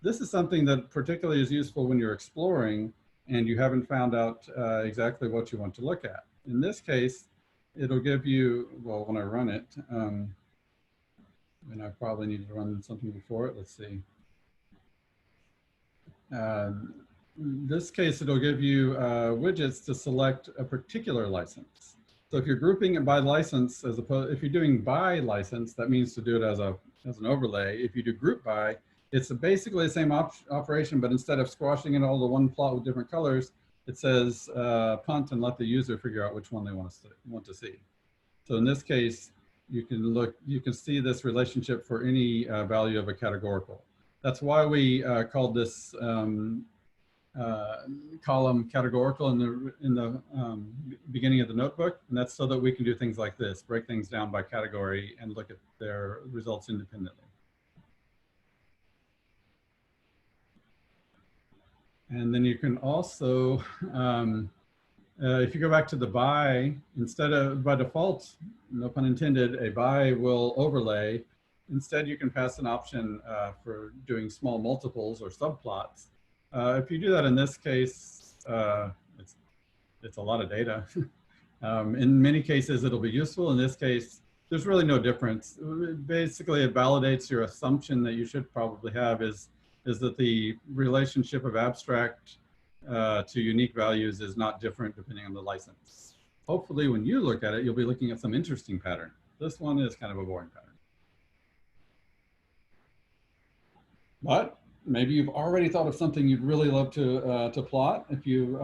This is something that particularly is useful when you're exploring and you haven't found out exactly what you want to look at. In this case, it'll give you, well, when I run it, and I probably need to run something before it. Let's see. In this case, it'll give you widgets to select a particular license. So if you're grouping it by license, as opposed, if you're doing by license, that means to do it as an overlay. If you do group by, it's basically the same operation, but instead of squashing it all to one plot with different colors, it says punt and let the user figure out which one they want to see. So in this case, you can see this relationship for any value of a categorical. That's why we called this column categorical in the beginning of the notebook, and that's so that we can do things like this, break things down by category and look at their results independently. And then you can also, if you go back to the by, instead of by default, no pun intended, a by will overlay. Instead, you can pass an option for doing small multiples or subplots. If you do that in this case, it's a lot of data. In many cases, it'll be useful. In this case, there's really no difference. Basically, it validates your assumption that you should probably have is that the relationship of abstract to unique values is not different depending on the license. Hopefully, when you look at it, you'll be looking at some interesting pattern. This one is kind of a boring pattern. But maybe you've already thought of something you'd really love to plot. If you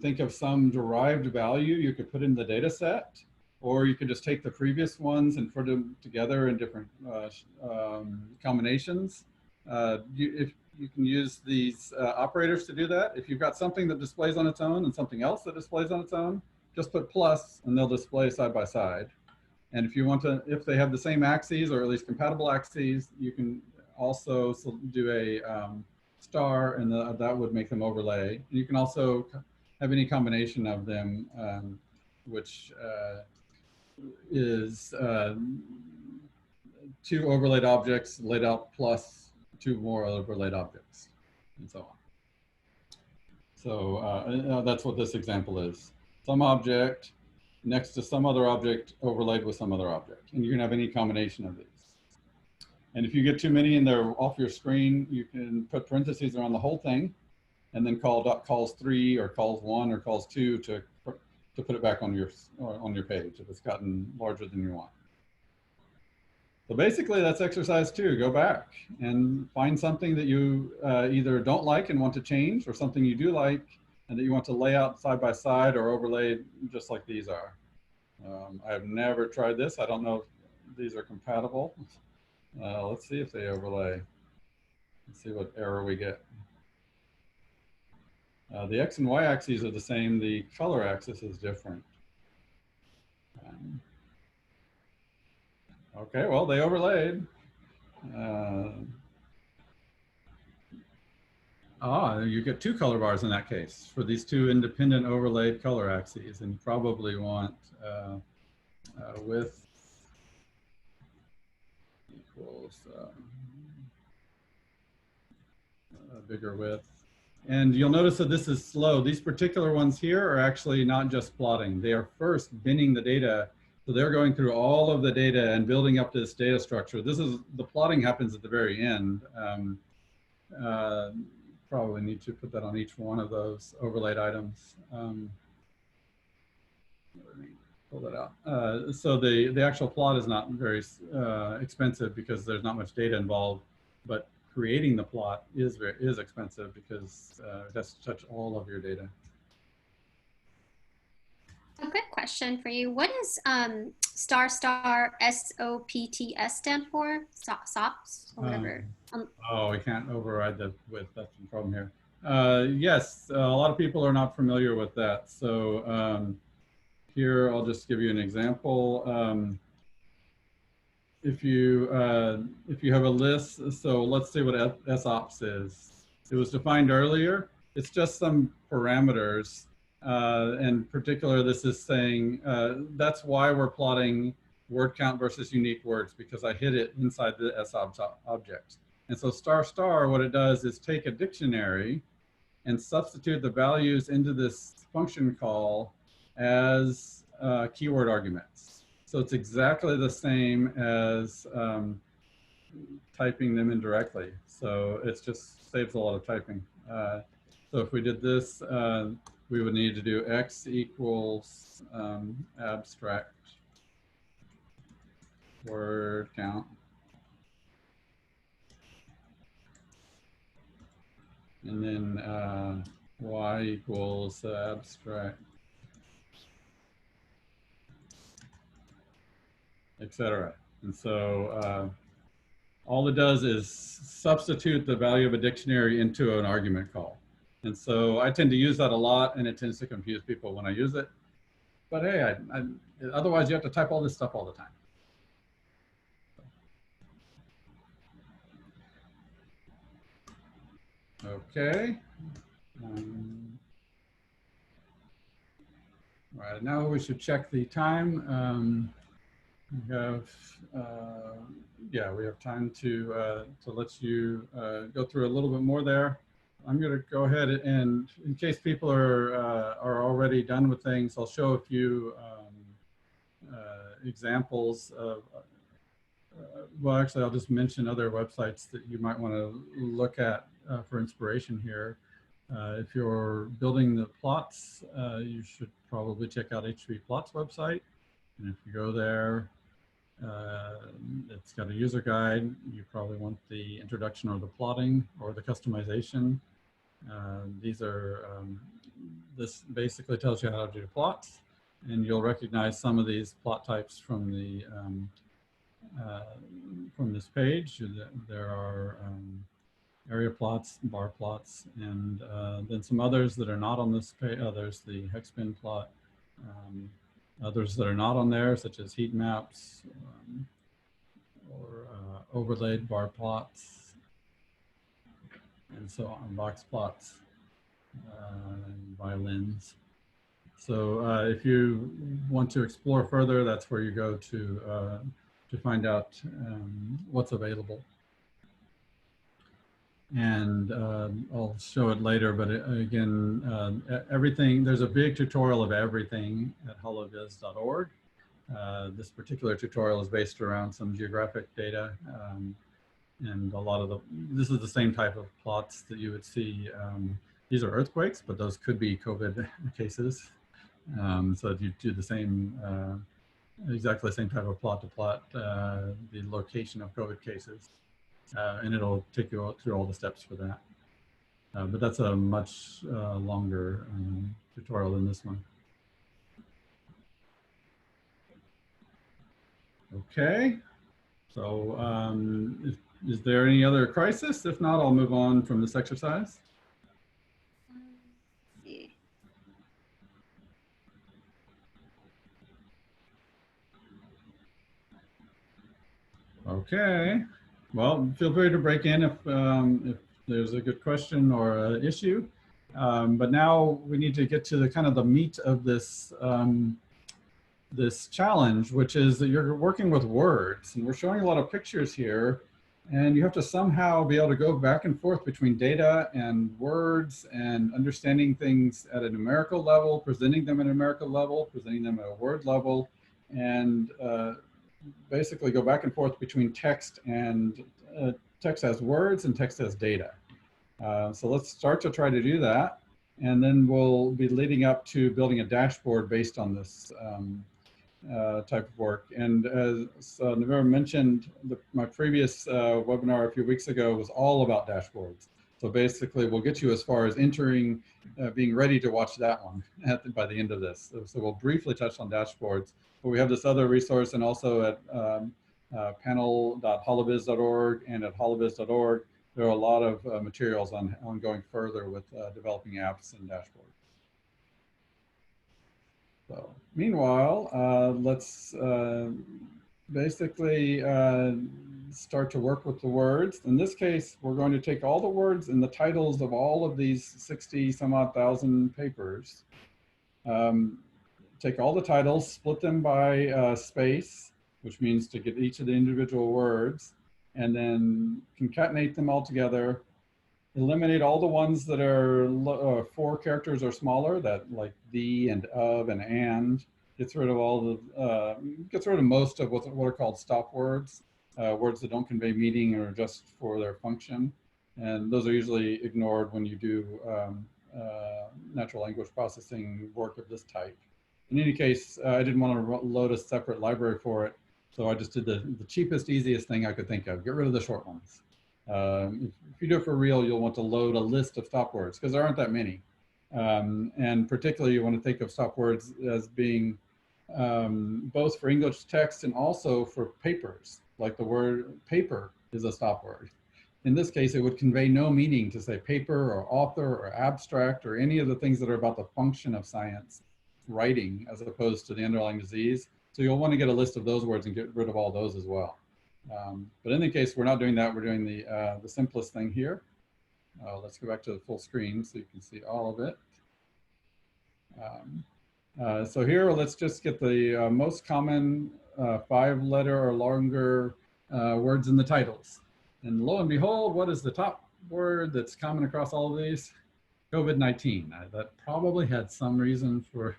think of some derived value you could put in the data set, or you could just take the previous ones and put them together in different combinations. If you can use these operators to do that. If you've got something that displays on its own and something else that displays on its own, just put plus and they'll display side by side. And if you want to, if they have the same axes or at least compatible axes, you can also do a star, and that would make them overlay. And you can also have any combination of them, which is two overlaid objects laid out plus two more overlaid objects, and so on. So that's what this example is. Some object next to some other object overlaid with some other object. And you can have any combination of these. And if you get too many and they're off your screen, you can put parentheses around the whole thing and then call calls3 or calls1 or calls2 to put it back on your page if it's gotten larger than you want. So basically that's exercise 2. Go back and find something that you either don't like and want to change, or something you do like and that you want to lay out side by side or overlaid just like these are. I've never tried this. I don't know if these are compatible. Let's see if they overlay. Let's see what error we get. The X and Y axes are the same. The color axis is different. Okay, well, they overlaid. You get 2 color bars in that case for these 2 independent overlaid color axes, and you probably want width equals a bigger width. And you'll notice that this is slow. These particular ones here are actually not just plotting. They are first binning the data. So they're going through all of the data and building up this data structure. The plotting happens at the very end. Probably need to put that on each one of those overlaid items. Let me pull that out. So the actual plot is not very expensive because there's not much data involved, but creating the plot is expensive because it has to touch all of your data. A good question for you. What does **SOPTS stand for? SOPs or whatever. Oh, we can't override the width. That's the problem here. Yes, a lot of people are not familiar with that. So here, I'll just give you an example. If you have a list, so let's see what SOPS is. It was defined earlier. It's just some parameters. In particular, this is saying that's why we're plotting word count versus unique words, because I hid it inside the SOPS object. And so star, what it does is take a dictionary and substitute the values into this function call as keyword arguments. So it's exactly the same as typing them in directly. So it just saves a lot of typing. So if we did this, we would need to do x equals abstract word count. And then y equals abstract, etc. And so all it does is substitute the value of a dictionary into an argument call. And so I tend to use that a lot, and it tends to confuse people when I use it. But hey, otherwise you have to type all this stuff all the time. Okay. Right, now we should check the time. We have, yeah, we have time to let you go through a little bit more there. I'm going to go ahead and, in case people are already done with things, I'll show a few examples of, well, actually, I'll just mention other websites that you might want to look at for inspiration here. If you're building the plots, you should probably check out H3 Plots website. And if you go there, it's got a user guide. You probably want the introduction or the plotting or the customization. These are, this basically tells you how to do plots, and you'll recognize some of these plot types from the from this page. There are area plots, bar plots, and then some others that are not on this page. There's the hex bin plot. Others that are not on there, such as heat maps or overlaid bar plots, and so on, box plots, and violins. So if you want to explore further, that's where you go to find out what's available. And I'll show it later, but again, everything, there's a big tutorial of everything at holoviz.org. This particular tutorial is based around some geographic data, and a lot of this is the same type of plots that you would see. These are earthquakes, but those could be COVID cases. So you do the same, exactly the same type of plot to plot the location of COVID cases. And it'll take you through all the steps for that. But that's a much longer tutorial than this one. Okay, so is there any other crisis? If not, I'll move on from this exercise. Okay. Well, feel free to break in if there's a good question or an issue. But now we need to get to the kind of the meat of this this challenge, which is that you're working with words, and we're showing a lot of pictures here, and you have to somehow be able to go back and forth between data and words and understanding things at a numerical level, presenting them at a numerical level, presenting them at a word level, and basically go back and forth between text and text as words and text as data. So let's start to try to do that. And then we'll be leading up to building a dashboard based on this type of work. And as Navera mentioned, my previous webinar a few weeks ago was all about dashboards. So basically we'll get you as far as entering, being ready to watch that one by the end of this. So we'll briefly touch on dashboards. But we have this other resource, and also at panel.holoviz.org and at holoviz.org, there are a lot of materials on going further with developing apps and dashboards. So meanwhile, let's basically start to work with the words. In this case, we're going to take all the words in the titles of all of these 60 some odd thousand papers, take all the titles, split them by space, which means to get each of the individual words, and then concatenate them all together, eliminate all the ones that are 4 characters or smaller, that like the and of and, gets rid of all the, gets rid of most of what are called stop words, words that don't convey meaning or just for their function. And those are usually ignored when you do natural language processing work of this type. In any case, I didn't want to load a separate library for it, so I just did the cheapest, easiest thing I could think of. Get rid of the short ones. If you do it for real, you'll want to load a list of stop words because there aren't that many. And particularly you want to think of stop words as being both for English text and also for papers, like the word paper is a stop word. In this case, it would convey no meaning to say paper or author or abstract or any of the things that are about the function of science writing as opposed to the underlying disease. So you'll want to get a list of those words and get rid of all those as well. But in any case, we're not doing that. We're doing the simplest thing here. Let's go back to the full screen so you can see all of it. So here, let's just get the most common 5-letter or longer words in the titles. And lo and behold, what is the top word that's common across all of these? COVID-19. That probably had some reason for,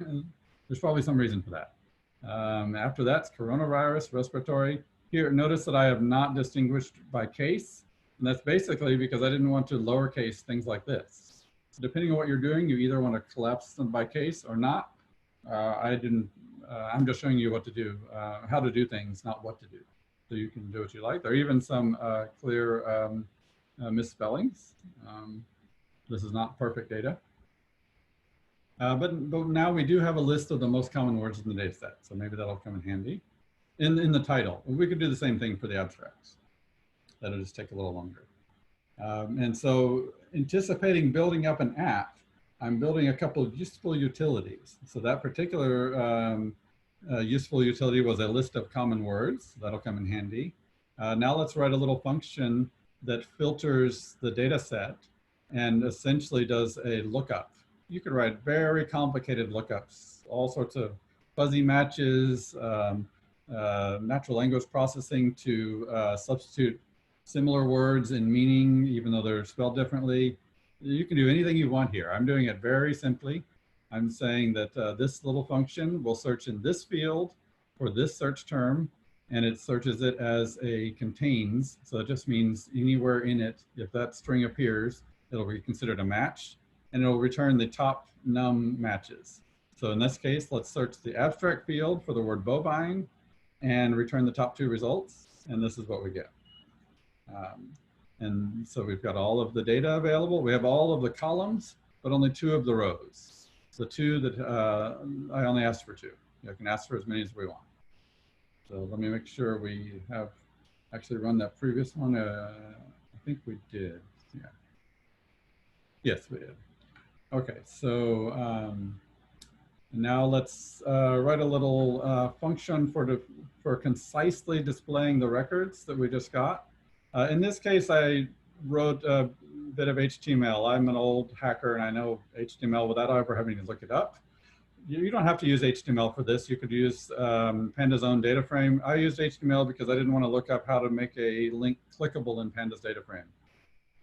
there's probably some reason for that. After that's coronavirus, respiratory. Here, notice that I have not distinguished by case. And that's basically because I didn't want to lowercase things like this. So depending on what you're doing, you either want to collapse them by case or not. I'm just showing you what to do, how to do things, not what to do. So you can do what you like. There are even some clear misspellings. This is not perfect data. But now we do have a list of the most common words in the data set. So maybe that'll come in handy. In the title, we could do the same thing for the abstracts. That'll just take a little longer. And so anticipating building up an app, I'm building a couple of useful utilities. So that particular useful utility was a list of common words. That'll come in handy. Now let's write a little function that filters the data set and essentially does a lookup. You could write very complicated lookups, all sorts of fuzzy matches, natural language processing to substitute similar words in meaning, even though they're spelled differently. You can do anything you want here. I'm doing it very simply. I'm saying that this little function will search in this field for this search term, and it searches it as a contains. So it just means anywhere in it, if that string appears, it'll be considered a match, and it'll return the top num matches. So in this case, let's search the abstract field for the word bovine and return the top 2 results, and this is what we get. And so we've got all of the data available. We have all of the columns, but only 2 of the rows. So 2 that I only asked for 2. You can ask for as many as we want. So let me make sure we have actually run that previous one. I think we did. Yeah. Yes, we did. Okay, so now let's write a little function for concisely displaying the records that we just got. In this case, I wrote a bit of HTML. I'm an old hacker and I know HTML without ever having to look it up. You don't have to use HTML for this. You could use Panda's own data frame. I used HTML because I didn't want to look up how to make a link clickable in Panda's data frame.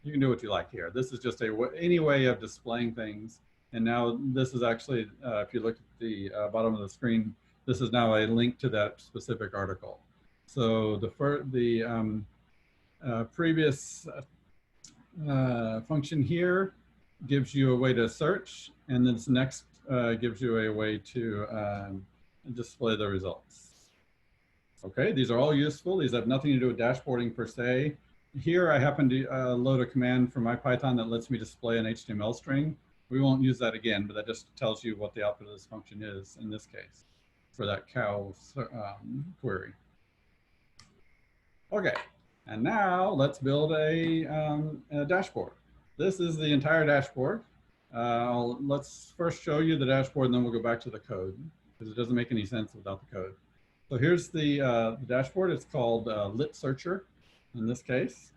You can do what you like here. This is just any way of displaying things. And now this is actually, if you look at the bottom of the screen, this is now a link to that specific article. So the previous function here gives you a way to search, and this next gives you a way to display the results. Okay, these are all useful. These have nothing to do with dashboarding per se. Here I happen to load a command from MyPython that lets me display an HTML string. We won't use that again, but that just tells you what the output of this function is in this case for that cow query. Okay, and now let's build a dashboard. This is the entire dashboard. Let's first show you the dashboard and then we'll go back to the code. because it doesn't make any sense without the code. So here's the dashboard. It's called Lit Searcher in this case.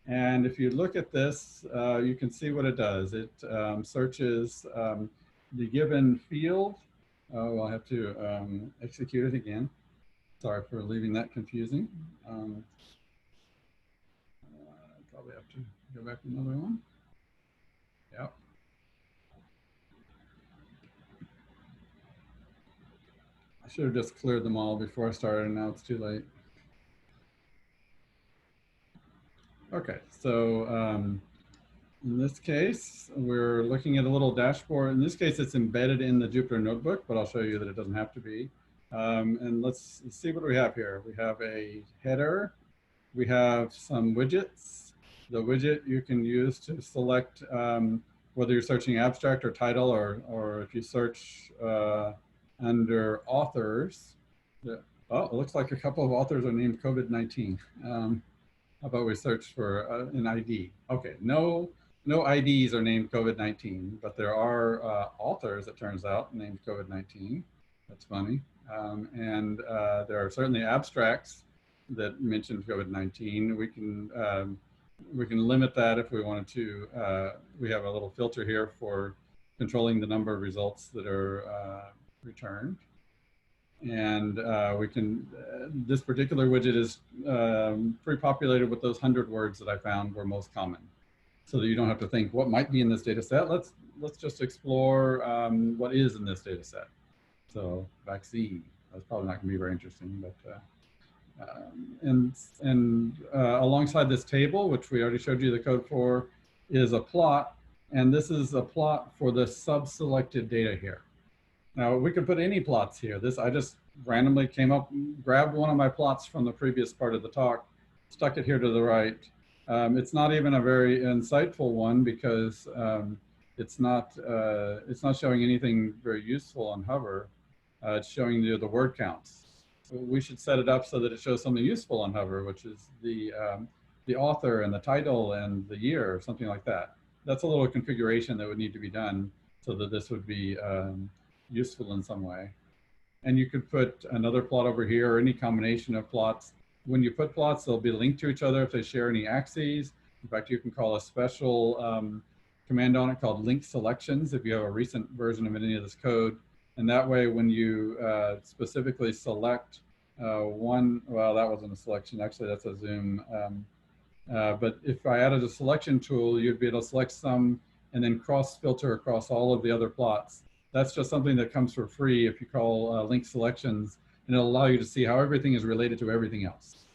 And if you look at this, you can see what it does. It searches the given field. Oh, I'll have to execute it again. Sorry for leaving that confusing. Probably have to go back to another one. Yep. I should have just cleared them all before I started, and now it's too late. Okay, so in this case, we're looking at a little dashboard. In this case, it's embedded in the Jupyter Notebook, but I'll show you that it doesn't have to be. And let's see what we have here. We have a header. We have some widgets. The widget you can use to select whether you're searching abstract or title, or if you search under authors. Oh, it looks like a couple of authors are named COVID-19. How about we search for an ID? Okay, no IDs are named COVID-19, but there are authors, it turns out, named COVID-19. That's funny. And there are certainly abstracts that mention COVID-19. We can limit that if we wanted to. We have a little filter here for controlling the number of results that are returned. And we can, this particular widget is pre-populated with those 100 words that I found were most common, so that you don't have to think what might be in this data set. Let's just explore what is in this data set. So vaccine, that's probably not gonna be very interesting, but alongside this table, which we already showed you the code for, is a plot, and this is a plot for the sub-selected data here. Now we could put any plots here. I just randomly came up, grabbed one of my plots from the previous part of the talk, stuck it here to the right. It's not even a very insightful one because it's not showing anything very useful on hover. It's showing you the word counts. So we should set it up so that it shows something useful on hover, which is the author and the title and the year, or something like that. That's a little configuration that would need to be done so that this would be useful in some way. And you could put another plot over here, or any combination of plots. When you put plots, they'll be linked to each other if they share any axes. In fact, you can call a special command on it called link selections if you have a recent version of any of this code. And that way, when you specifically select one, well, that wasn't a selection, actually that's a zoom. But if I added a selection tool, you'd be able to select some and then cross filter across all of the other plots. That's just something that comes for free if you call link selections, and it'll allow you to see how everything is related to everything else.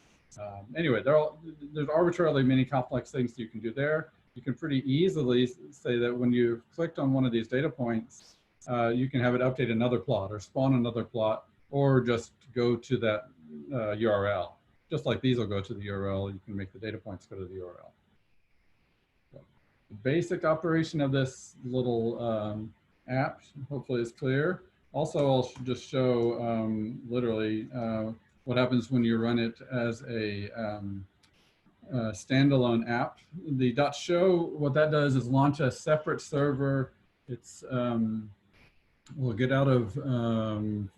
Anyway, there's arbitrarily many complex things you can do there. You can pretty easily say that when you've clicked on one of these data points, you can have it update another plot or spawn another plot, or just go to that URL. Just like these will go to the URL, you can make the data points go to the URL. So, the basic operation of this little app hopefully is clear. Also, I'll just show literally what happens when you run it as a standalone app. The .show, what that does is launch a separate server. It's we'll get out of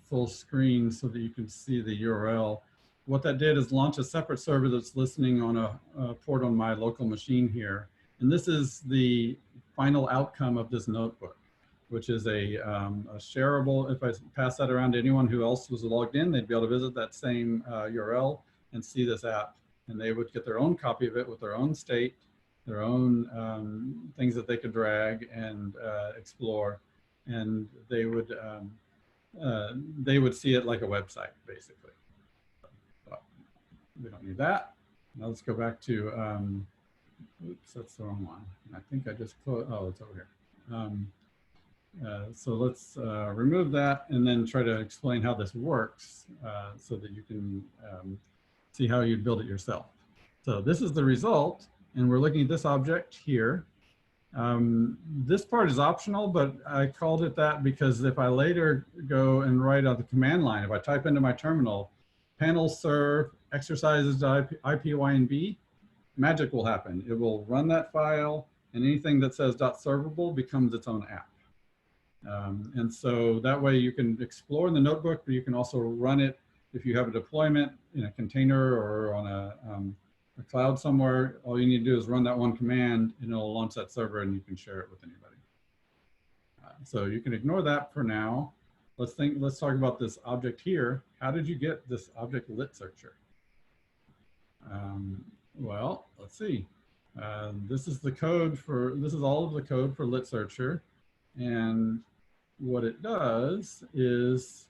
full screen so that you can see the URL. What that did is launch a separate server that's listening on a port on my local machine here. And this is the final outcome of this notebook, which is a shareable. If I pass that around to anyone who else was logged in, they'd be able to visit that same URL and see this app. And they would get their own copy of it with their own state, their own things that they could drag and explore. And they would see it like a website, basically. But we don't need that. Now let's go back to, oops, that's the wrong one. I think I just closed, oh, it's over here. So let's remove that and then try to explain how this works so that you can see how you'd build it yourself. So this is the result, and we're looking at this object here. This part is optional, but I called it that because if I later go and write out the command line, if I type into my terminal, panel serve exercises IP, Y, and B, magic will happen. It will run that file, and anything that says .servable becomes its own app. And so that way you can explore in the notebook, but you can also run it if you have a deployment in a container or on a cloud somewhere. All you need to do is run that one command and it'll launch that server and you can share it with anybody. So you can ignore that for now. Let's talk about this object here. How did you get this object lit searcher? Well, let's see. This is the code for, this is all of the code for lit searcher. And what it does is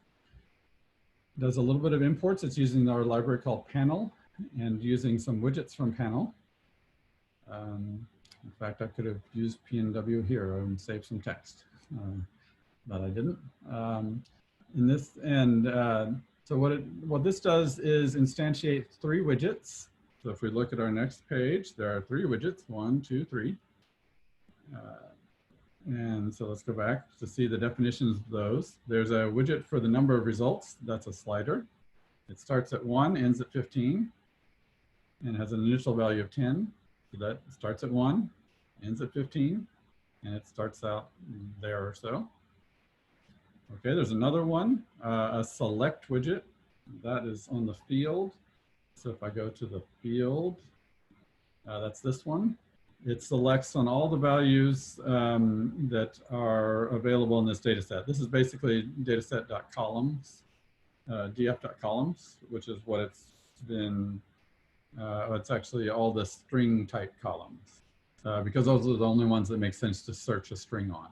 does a little bit of imports. It's using our library called panel and using some widgets from panel. In fact, I could have used PNW here and saved some text, but I didn't. So what this does is instantiate 3 widgets. So if we look at our next page, there are 3 widgets, 1, 2, 3. And so let's go back to see the definitions of those. There's a widget for the number of results. That's a slider. It starts at 1, ends at 15, and has an initial value of 10. So that starts at 1, ends at 15, and it starts out there or so. Okay, there's another one, a select widget. That is on the field. So if I go to the field, that's this one. It selects on all the values that are available in this data set. This is basically dataset.columns, df.columns, which is what it's been, it's actually all the string type columns, because those are the only ones that make sense to search a string on.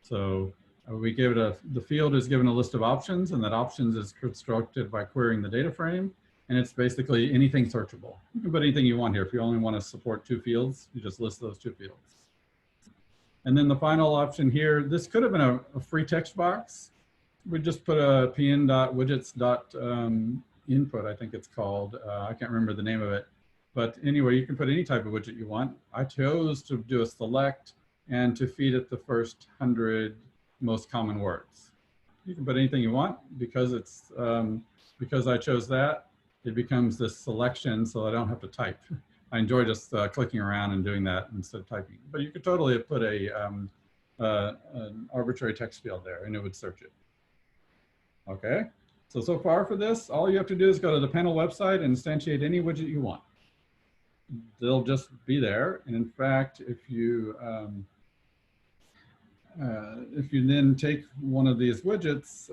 So we give it the field is given a list of options, and that options is constructed by querying the data frame. And it's basically anything searchable. You can put anything you want here. If you only want to support 2 fields, you just list those 2 fields. And then the final option here, this could have been a free text box. We just put a pn.widgets.input, I think it's called. I can't remember the name of it. But anyway, you can put any type of widget you want. I chose to do a select and to feed it the first 100 most common words. You can put anything you want because it's because I chose that. It becomes this selection, so I don't have to type. I enjoy just clicking around and doing that instead of typing. But you could totally put an arbitrary text field there and it would search it. Okay, so far for this, all you have to do is go to the panel website and instantiate any widget you want. They'll just be there. And in fact, if you then take one of these widgets,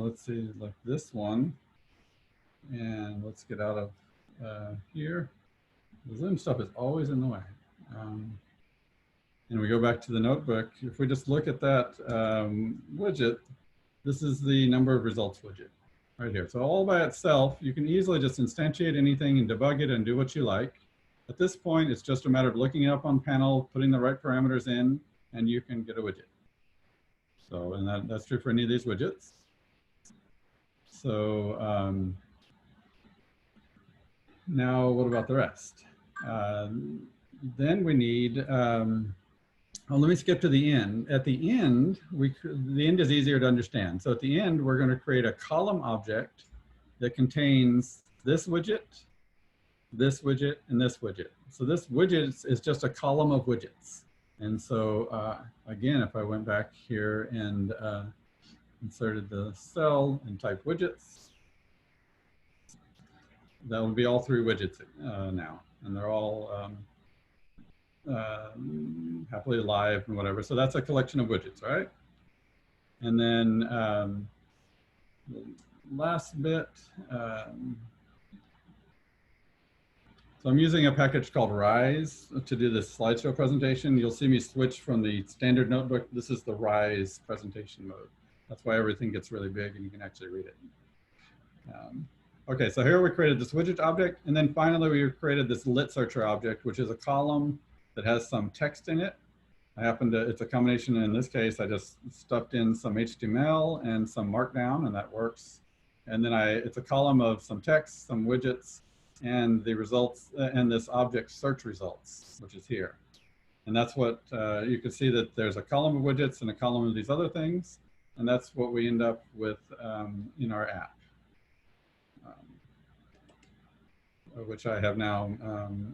let's see, like this one, and let's get out of here. The Zoom stuff is always in the way. And we go back to the notebook. If we just look at that widget, this is the number of results widget right here. So all by itself, you can easily just instantiate anything and debug it and do what you like. At this point, it's just a matter of looking it up on panel, putting the right parameters in, and you can get a widget. So, and that's true for any of these widgets. So, now, what about the rest? Then we need, well, let me skip to the end. At the end, the end is easier to understand. So at the end, we're going to create a column object that contains this widget, and this widget. So this widget is just a column of widgets. And so again, if I went back here and inserted the cell and typed widgets, that would be all 3 widgets now, and they're all happily alive and whatever. So that's a collection of widgets, right? And then the last bit, so I'm using a package called Rise to do this slideshow presentation. You'll see me switch from the standard notebook. This is the Rise presentation mode. That's why everything gets really big and you can actually read it. Okay, so here we created this widget object, and then finally we created this lit searcher object, which is a column that has some text in it. It's a combination. In this case, I just stuffed in some HTML and some Markdown, and that works. And then it's a column of some text, some widgets, and the results, and this object search results, which is here. And that's what, you can see that there's a column of widgets and a column of these other things, and that's what we end up with in our app. Which I have now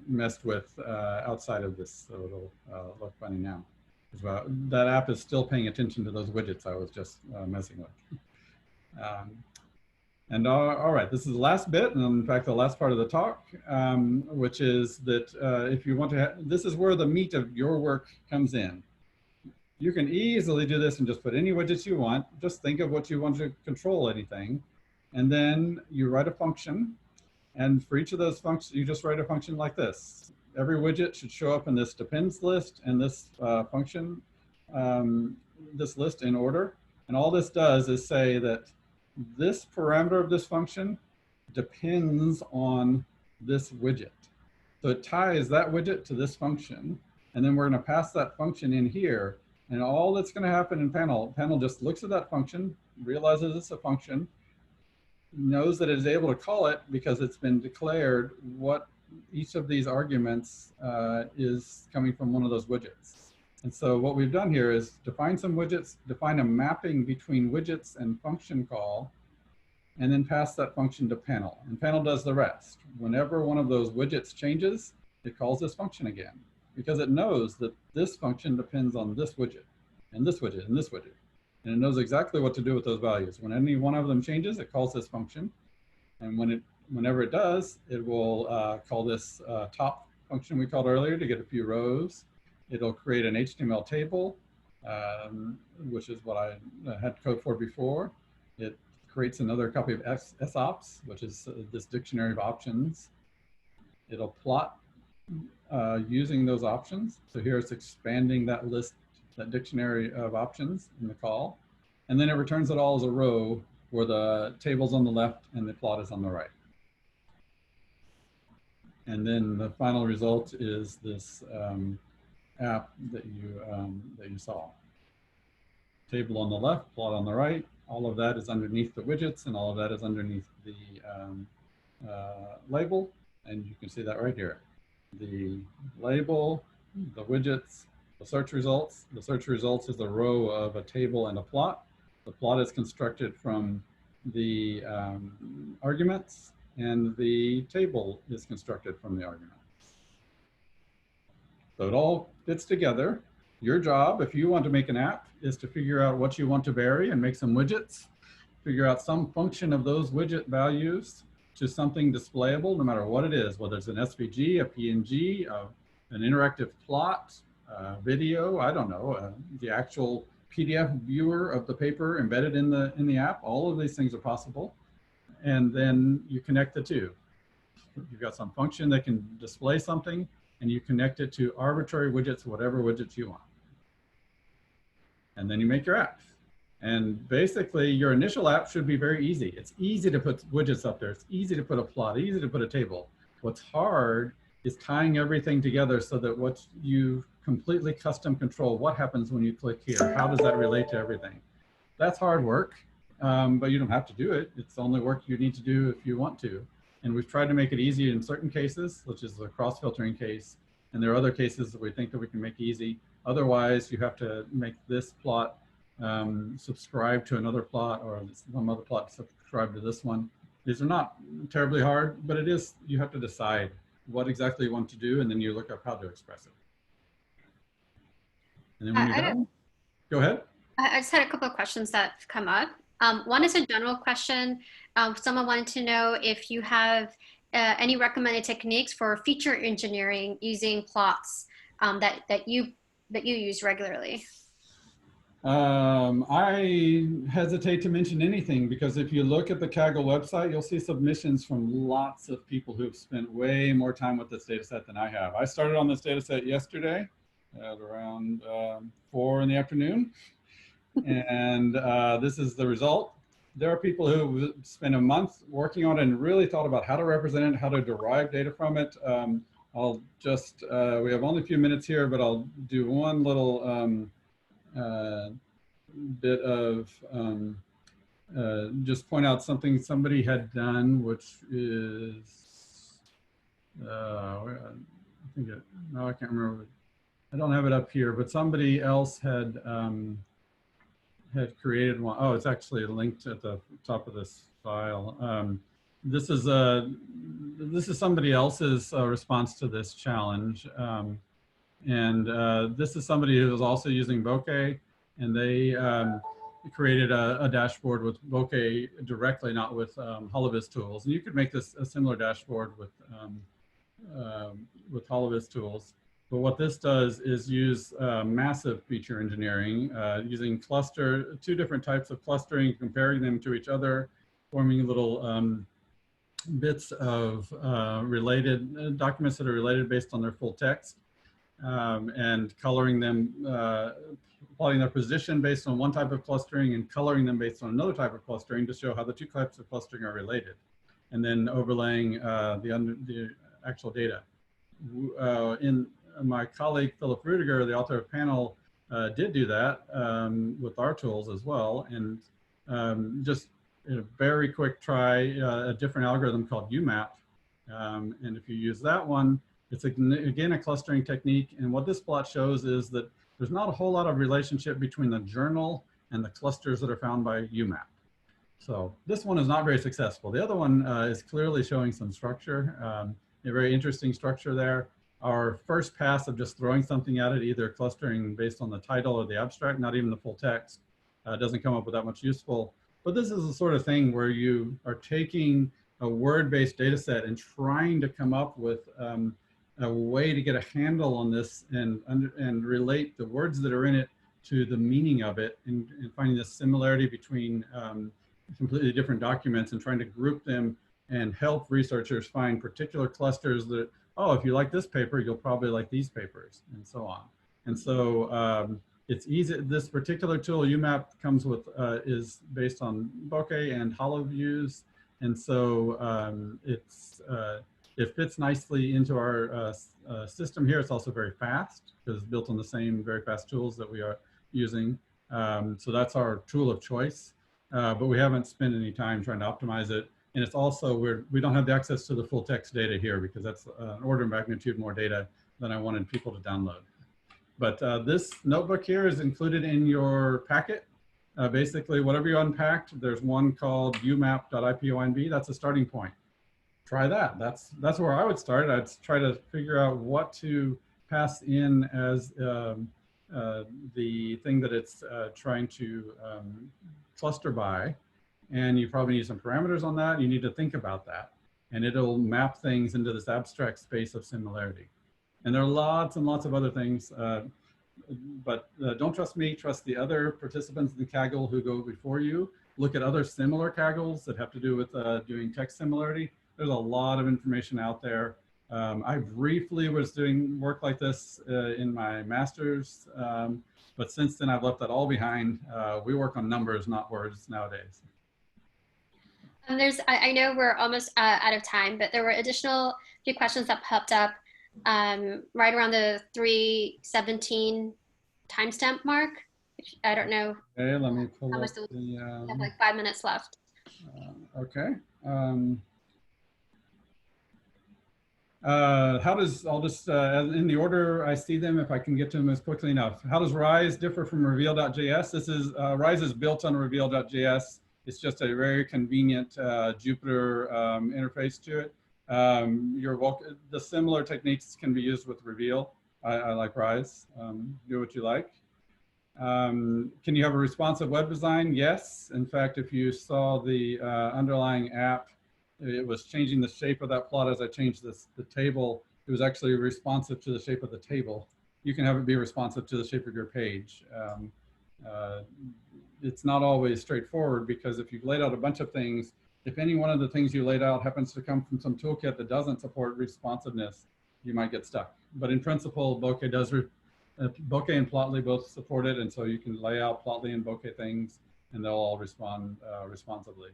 messed with outside of this, so it'll look funny now. Well, that app is still paying attention to those widgets I was just messing with. And all right, this is the last bit, and in fact, the last part of the talk, which is that if you want to, this is where the meat of your work comes in. You can easily do this and just put any widgets you want. Just think of what you want to control anything. And then you write a function. And for each of those functions, you just write a function like this. Every widget should show up in this depends list and this function, this list in order. And all this does is say that this parameter of this function depends on this widget. So it ties that widget to this function. And then we're going to pass that function in here. And all that's going to happen in panel just looks at that function, realizes it's a function, knows that it is able to call it because it's been declared what each of these arguments is coming from one of those widgets. And so what we've done here is define some widgets, define a mapping between widgets and function call, and then pass that function to panel. And panel does the rest. Whenever one of those widgets changes, it calls this function again, because it knows that this function depends on this widget, and this widget, and this widget. And it knows exactly what to do with those values. When any one of them changes, it calls this function. And whenever it does, it will call this top function we called earlier to get a few rows. It'll create an HTML table, which is what I had code for before. It creates another copy of SOPs, which is this dictionary of options. It'll plot using those options. So here it's expanding that list, that dictionary of options in the call. And then it returns it all as a row where the table's on the left and the plot is on the right. And then the final result is this app that you saw. Table on the left, plot on the right. All of that is underneath the widgets, and all of that is underneath the label. And you can see that right here. The label, the widgets, the search results. The search results is a row of a table and a plot. The plot is constructed from the arguments, and the table is constructed from the arguments. So it all fits together. Your job, if you want to make an app, is to figure out what you want to vary and make some widgets, figure out some function of those widget values to something displayable, no matter what it is, whether it's an SVG, a PNG, an interactive plot, video, I don't know, the actual PDF viewer of the paper embedded in the app. All of these things are possible. And then you connect the two. You've got some function that can display something, and you connect it to arbitrary widgets, whatever widgets you want. And then you make your app. And basically, your initial app should be very easy. It's easy to put widgets up there. It's easy to put a plot, easy to put a table. What's hard is tying everything together so that what you completely custom control, what happens when you click here? How does that relate to everything? That's hard work, but you don't have to do it. It's only work you need to do if you want to. And we've tried to make it easy in certain cases, which is the cross-filtering case. And there are other cases that we think that we can make easy. Otherwise, you have to make this plot subscribe to another plot, or some other plot subscribe to this one. These are not terribly hard, but it is, you have to decide what exactly you want to do, and then you look up how to express it. And then when you're done, go ahead. I just had a couple of questions that have come up. One is a general question. Someone wanted to know if you have any recommended techniques for feature engineering using plots that you use regularly. I hesitate to mention anything, because if you look at the Kaggle website, you'll see submissions from lots of people who've spent way more time with this data set than I have. I started on this data set yesterday at around 4 in the afternoon. And this is the result. There are people who spent a month working on it and really thought about how to represent it, how to derive data from it. I'll just, we have only a few minutes here, but I'll do one little bit of just point out something somebody had done, which is, I think it, no, I can't remember. I don't have it up here, but somebody else had created one. Oh, it's actually linked at the top of this file. This is somebody else's response to this challenge. And this is somebody who was also using Bokeh, and they created a dashboard with Bokeh directly, not with holoviz tools. And you could make this a similar dashboard with holoviz tools. But what this does is use massive feature engineering, using two different types of clustering, comparing them to each other, forming little bits of related documents that are related based on their full text, and coloring them, plotting their position based on one type of clustering and coloring them based on another type of clustering to show how the two types of clustering are related, and then overlaying the actual data. In my colleague Philip Rudiger, the author of Panel, did do that with our tools as well, and just in a very quick try, a different algorithm called umap, and if you use that one, it's again a clustering technique. And what this plot shows is that there's not a whole lot of relationship between the journal and the clusters that are found by umap. So this one is not very successful. The other one is clearly showing some structure, a very interesting structure there. Our first pass of just throwing something at it, either clustering based on the title or the abstract, not even the full text, doesn't come up with that much useful. But this is the sort of thing where you are taking a word-based data set and trying to come up with a way to get a handle on this and relate the words that are in it to the meaning of it, and finding the similarity between completely different documents and trying to group them and help researchers find particular clusters that, oh, if you like this paper, you'll probably like these papers, and so on. And so it's easy. This particular tool, umap, comes with, is based on Bokeh and holoviz. And so it fits nicely into our system here. It's also very fast because it's built on the same very fast tools that we are using. So that's our tool of choice, but we haven't spent any time trying to optimize it. And it's also, we don't have the access to the full text data here because that's an order of magnitude more data than I wanted people to download. But this notebook here is included in your packet. Basically, whatever you unpacked, there's one called umap.ipynb. That's a starting point. Try that. That's where I would start. I'd try to figure out what to pass in as the thing that it's trying to cluster by. And you probably need some parameters on that. You need to think about that. And it'll map things into this abstract space of similarity. And there are lots and lots of other things, but don't trust me, trust the other participants in the Kaggle who go before you. Look at other similar Kaggles that have to do with doing text similarity. There's a lot of information out there. I briefly was doing work like this in my master's, but since then I've left that all behind. We work on numbers, not words nowadays. I know we're almost out of time, but there were additional few questions that popped up right around the 3:17 timestamp mark. Which I don't know. Okay, let me pull up the, we have like 5 minutes left. Okay. How does, I'll just, in the order I see them, if I can get to them as quickly enough. How does Rise differ from Reveal.js? This is, Rise is built on Reveal.js. It's just a very convenient Jupyter interface to it. The similar techniques can be used with Reveal. I like Rise. Do what you like. Can you have a responsive web design? Yes. In fact, if you saw the underlying app, it was changing the shape of that plot as I changed the table. It was actually responsive to the shape of the table. You can have it be responsive to the shape of your page. It's not always straightforward because if you've laid out a bunch of things, if any one of the things you laid out happens to come from some toolkit that doesn't support responsiveness, you might get stuck. But in principle, Bokeh does, Bokeh and Plotly both support it, and so you can lay out Plotly and Bokeh things, and they'll all respond responsively.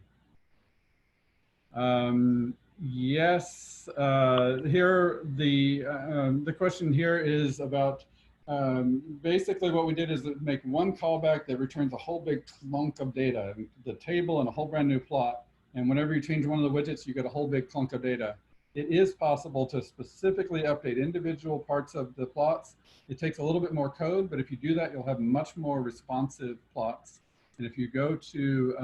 Yes, here the question here is about basically what we did is make one callback that returns a whole big clunk of data, the table and a whole brand new plot. And whenever you change one of the widgets, you get a whole big clunk of data. It is possible to specifically update individual parts of the plots. It takes a little bit more code, but if you do that, you'll have much more responsive plots. And if you go to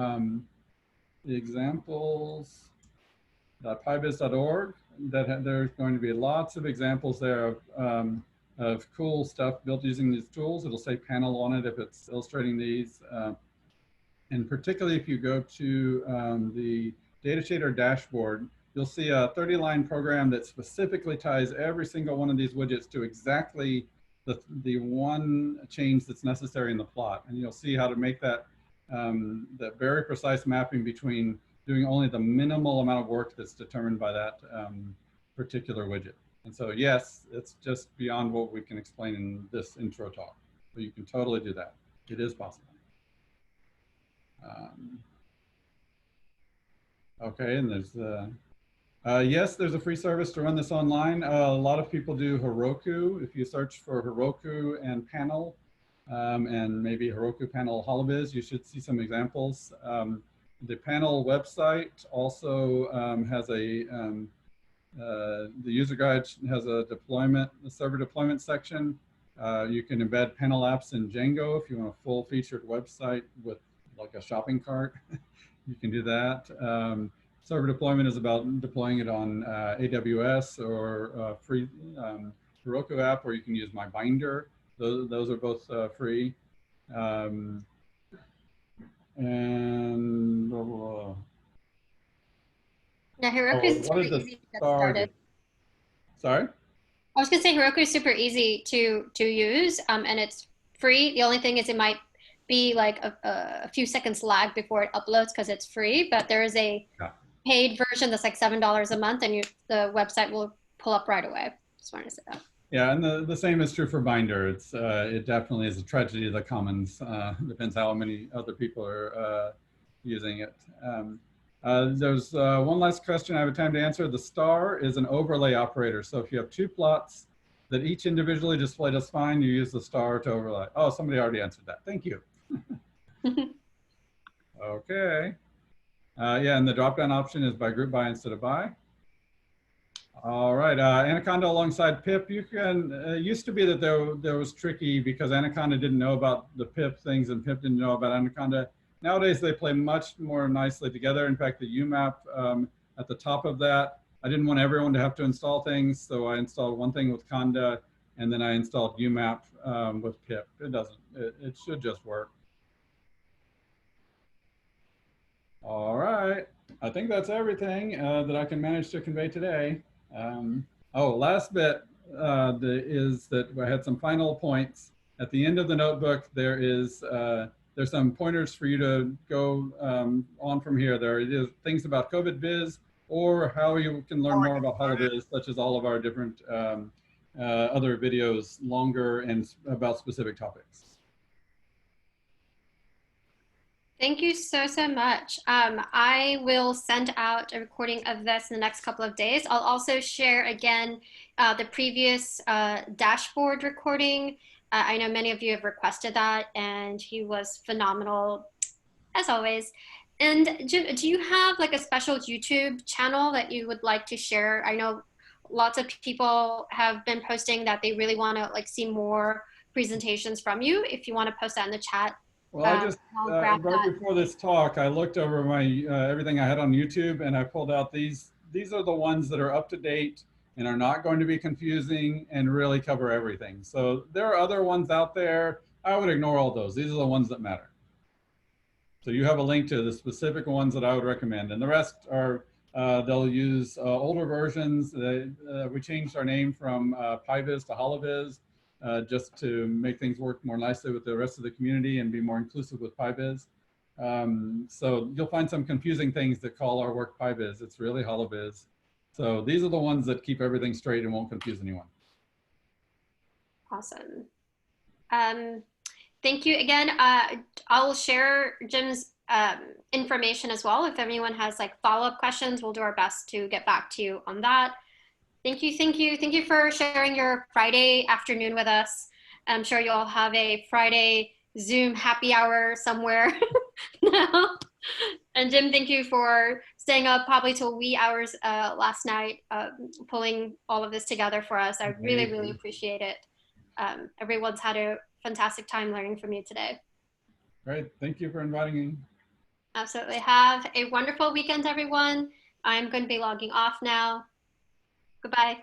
the examples.pybiz.org, there's going to be lots of examples there of of cool stuff built using these tools. It'll say panel on it if it's illustrating these. And particularly if you go to the Dataset dashboard, you'll see a 30-line program that specifically ties every single one of these widgets to exactly the one change that's necessary in the plot. And you'll see how to make that, that very precise mapping between doing only the minimal amount of work that's determined by that particular widget. And so, yes, it's just beyond what we can explain in this intro talk, but you can totally do that. It is possible. Okay, and there's yes, there's a free service to run this online. A lot of people do Heroku. If you search for Heroku and panel, and maybe Heroku panel holoviz, you should see some examples. The panel website also has a, the user guide has a server deployment section. You can embed panel apps in Django if you want a full featured website with like a shopping cart. You can do that. Server deployment is about deploying it on AWS or free Heroku app, or you can use my binder. Those are both free. And yeah, Heroku is super easy to get started. Sorry? I was gonna say Heroku is super easy to use, and it's free. The only thing is it might be like a few seconds lag before it uploads because it's free, but there is a paid version that's like $7 a month, and the website will pull up right away. Just wanted to say that. Yeah, and the same is true for Binder. It's it definitely is a tragedy of the commons. Depends how many other people are using it. There's one last question I have time to answer. The star is an overlay operator. So if you have two plots that each individually display just fine, you use the star to overlay. Oh, somebody already answered that. Thank you. Okay. Yeah, and the drop-down option is by group by instead of by. All right, Anaconda alongside pip. You can, used to be that there was tricky because Anaconda didn't know about the pip things and pip didn't know about Anaconda. Nowadays they play much more nicely together. In fact, the umap at the top of that, I didn't want everyone to have to install things, so I installed one thing with conda, and then I installed umap with pip. It should just work. All right, I think that's everything that I can manage to convey today. Oh, last bit is that I had some final points. At the end of the notebook, there's some pointers for you to go on from here. There is things about COVID viz, or how you can learn more about holoviz, such as all of our different other videos, longer and about specific topics. Thank you so much. I will send out a recording of this in the next couple of days. I'll also share again the previous dashboard recording. I know many of you have requested that, and he was phenomenal, as always. And Jim, do you have like a special YouTube channel that you would like to share? I know lots of people have been posting that they really want to like see more presentations from you. If you want to post that in the chat. Well, I just, right before this talk, I looked over my everything I had on YouTube, and I pulled out these. These are the ones that are up to date and are not going to be confusing and really cover everything. So there are other ones out there. I would ignore all those. These are the ones that matter. So you have a link to the specific ones that I would recommend. And the rest are, they'll use older versions. We changed our name from PyViz to holoviz. Just to make things work more nicely with the rest of the community and be more inclusive with PyViz. So you'll find some confusing things that call our work PyViz. It's really holoviz. So these are the ones that keep everything straight and won't confuse anyone. Awesome. Thank you again. I'll share Jim's information as well. If anyone has like follow-up questions, we'll do our best to get back to you on that. Thank you, thank you. Thank you for sharing your Friday afternoon with us. I'm sure you all have a Friday Zoom happy hour somewhere now. And Jim, thank you for staying up probably till wee hours last night, pulling all of this together for us. I really, really appreciate it. Everyone's had a fantastic time learning from you today. Great, thank you for inviting me. Absolutely. Have a wonderful weekend, everyone. I'm going to be logging off now. Goodbye.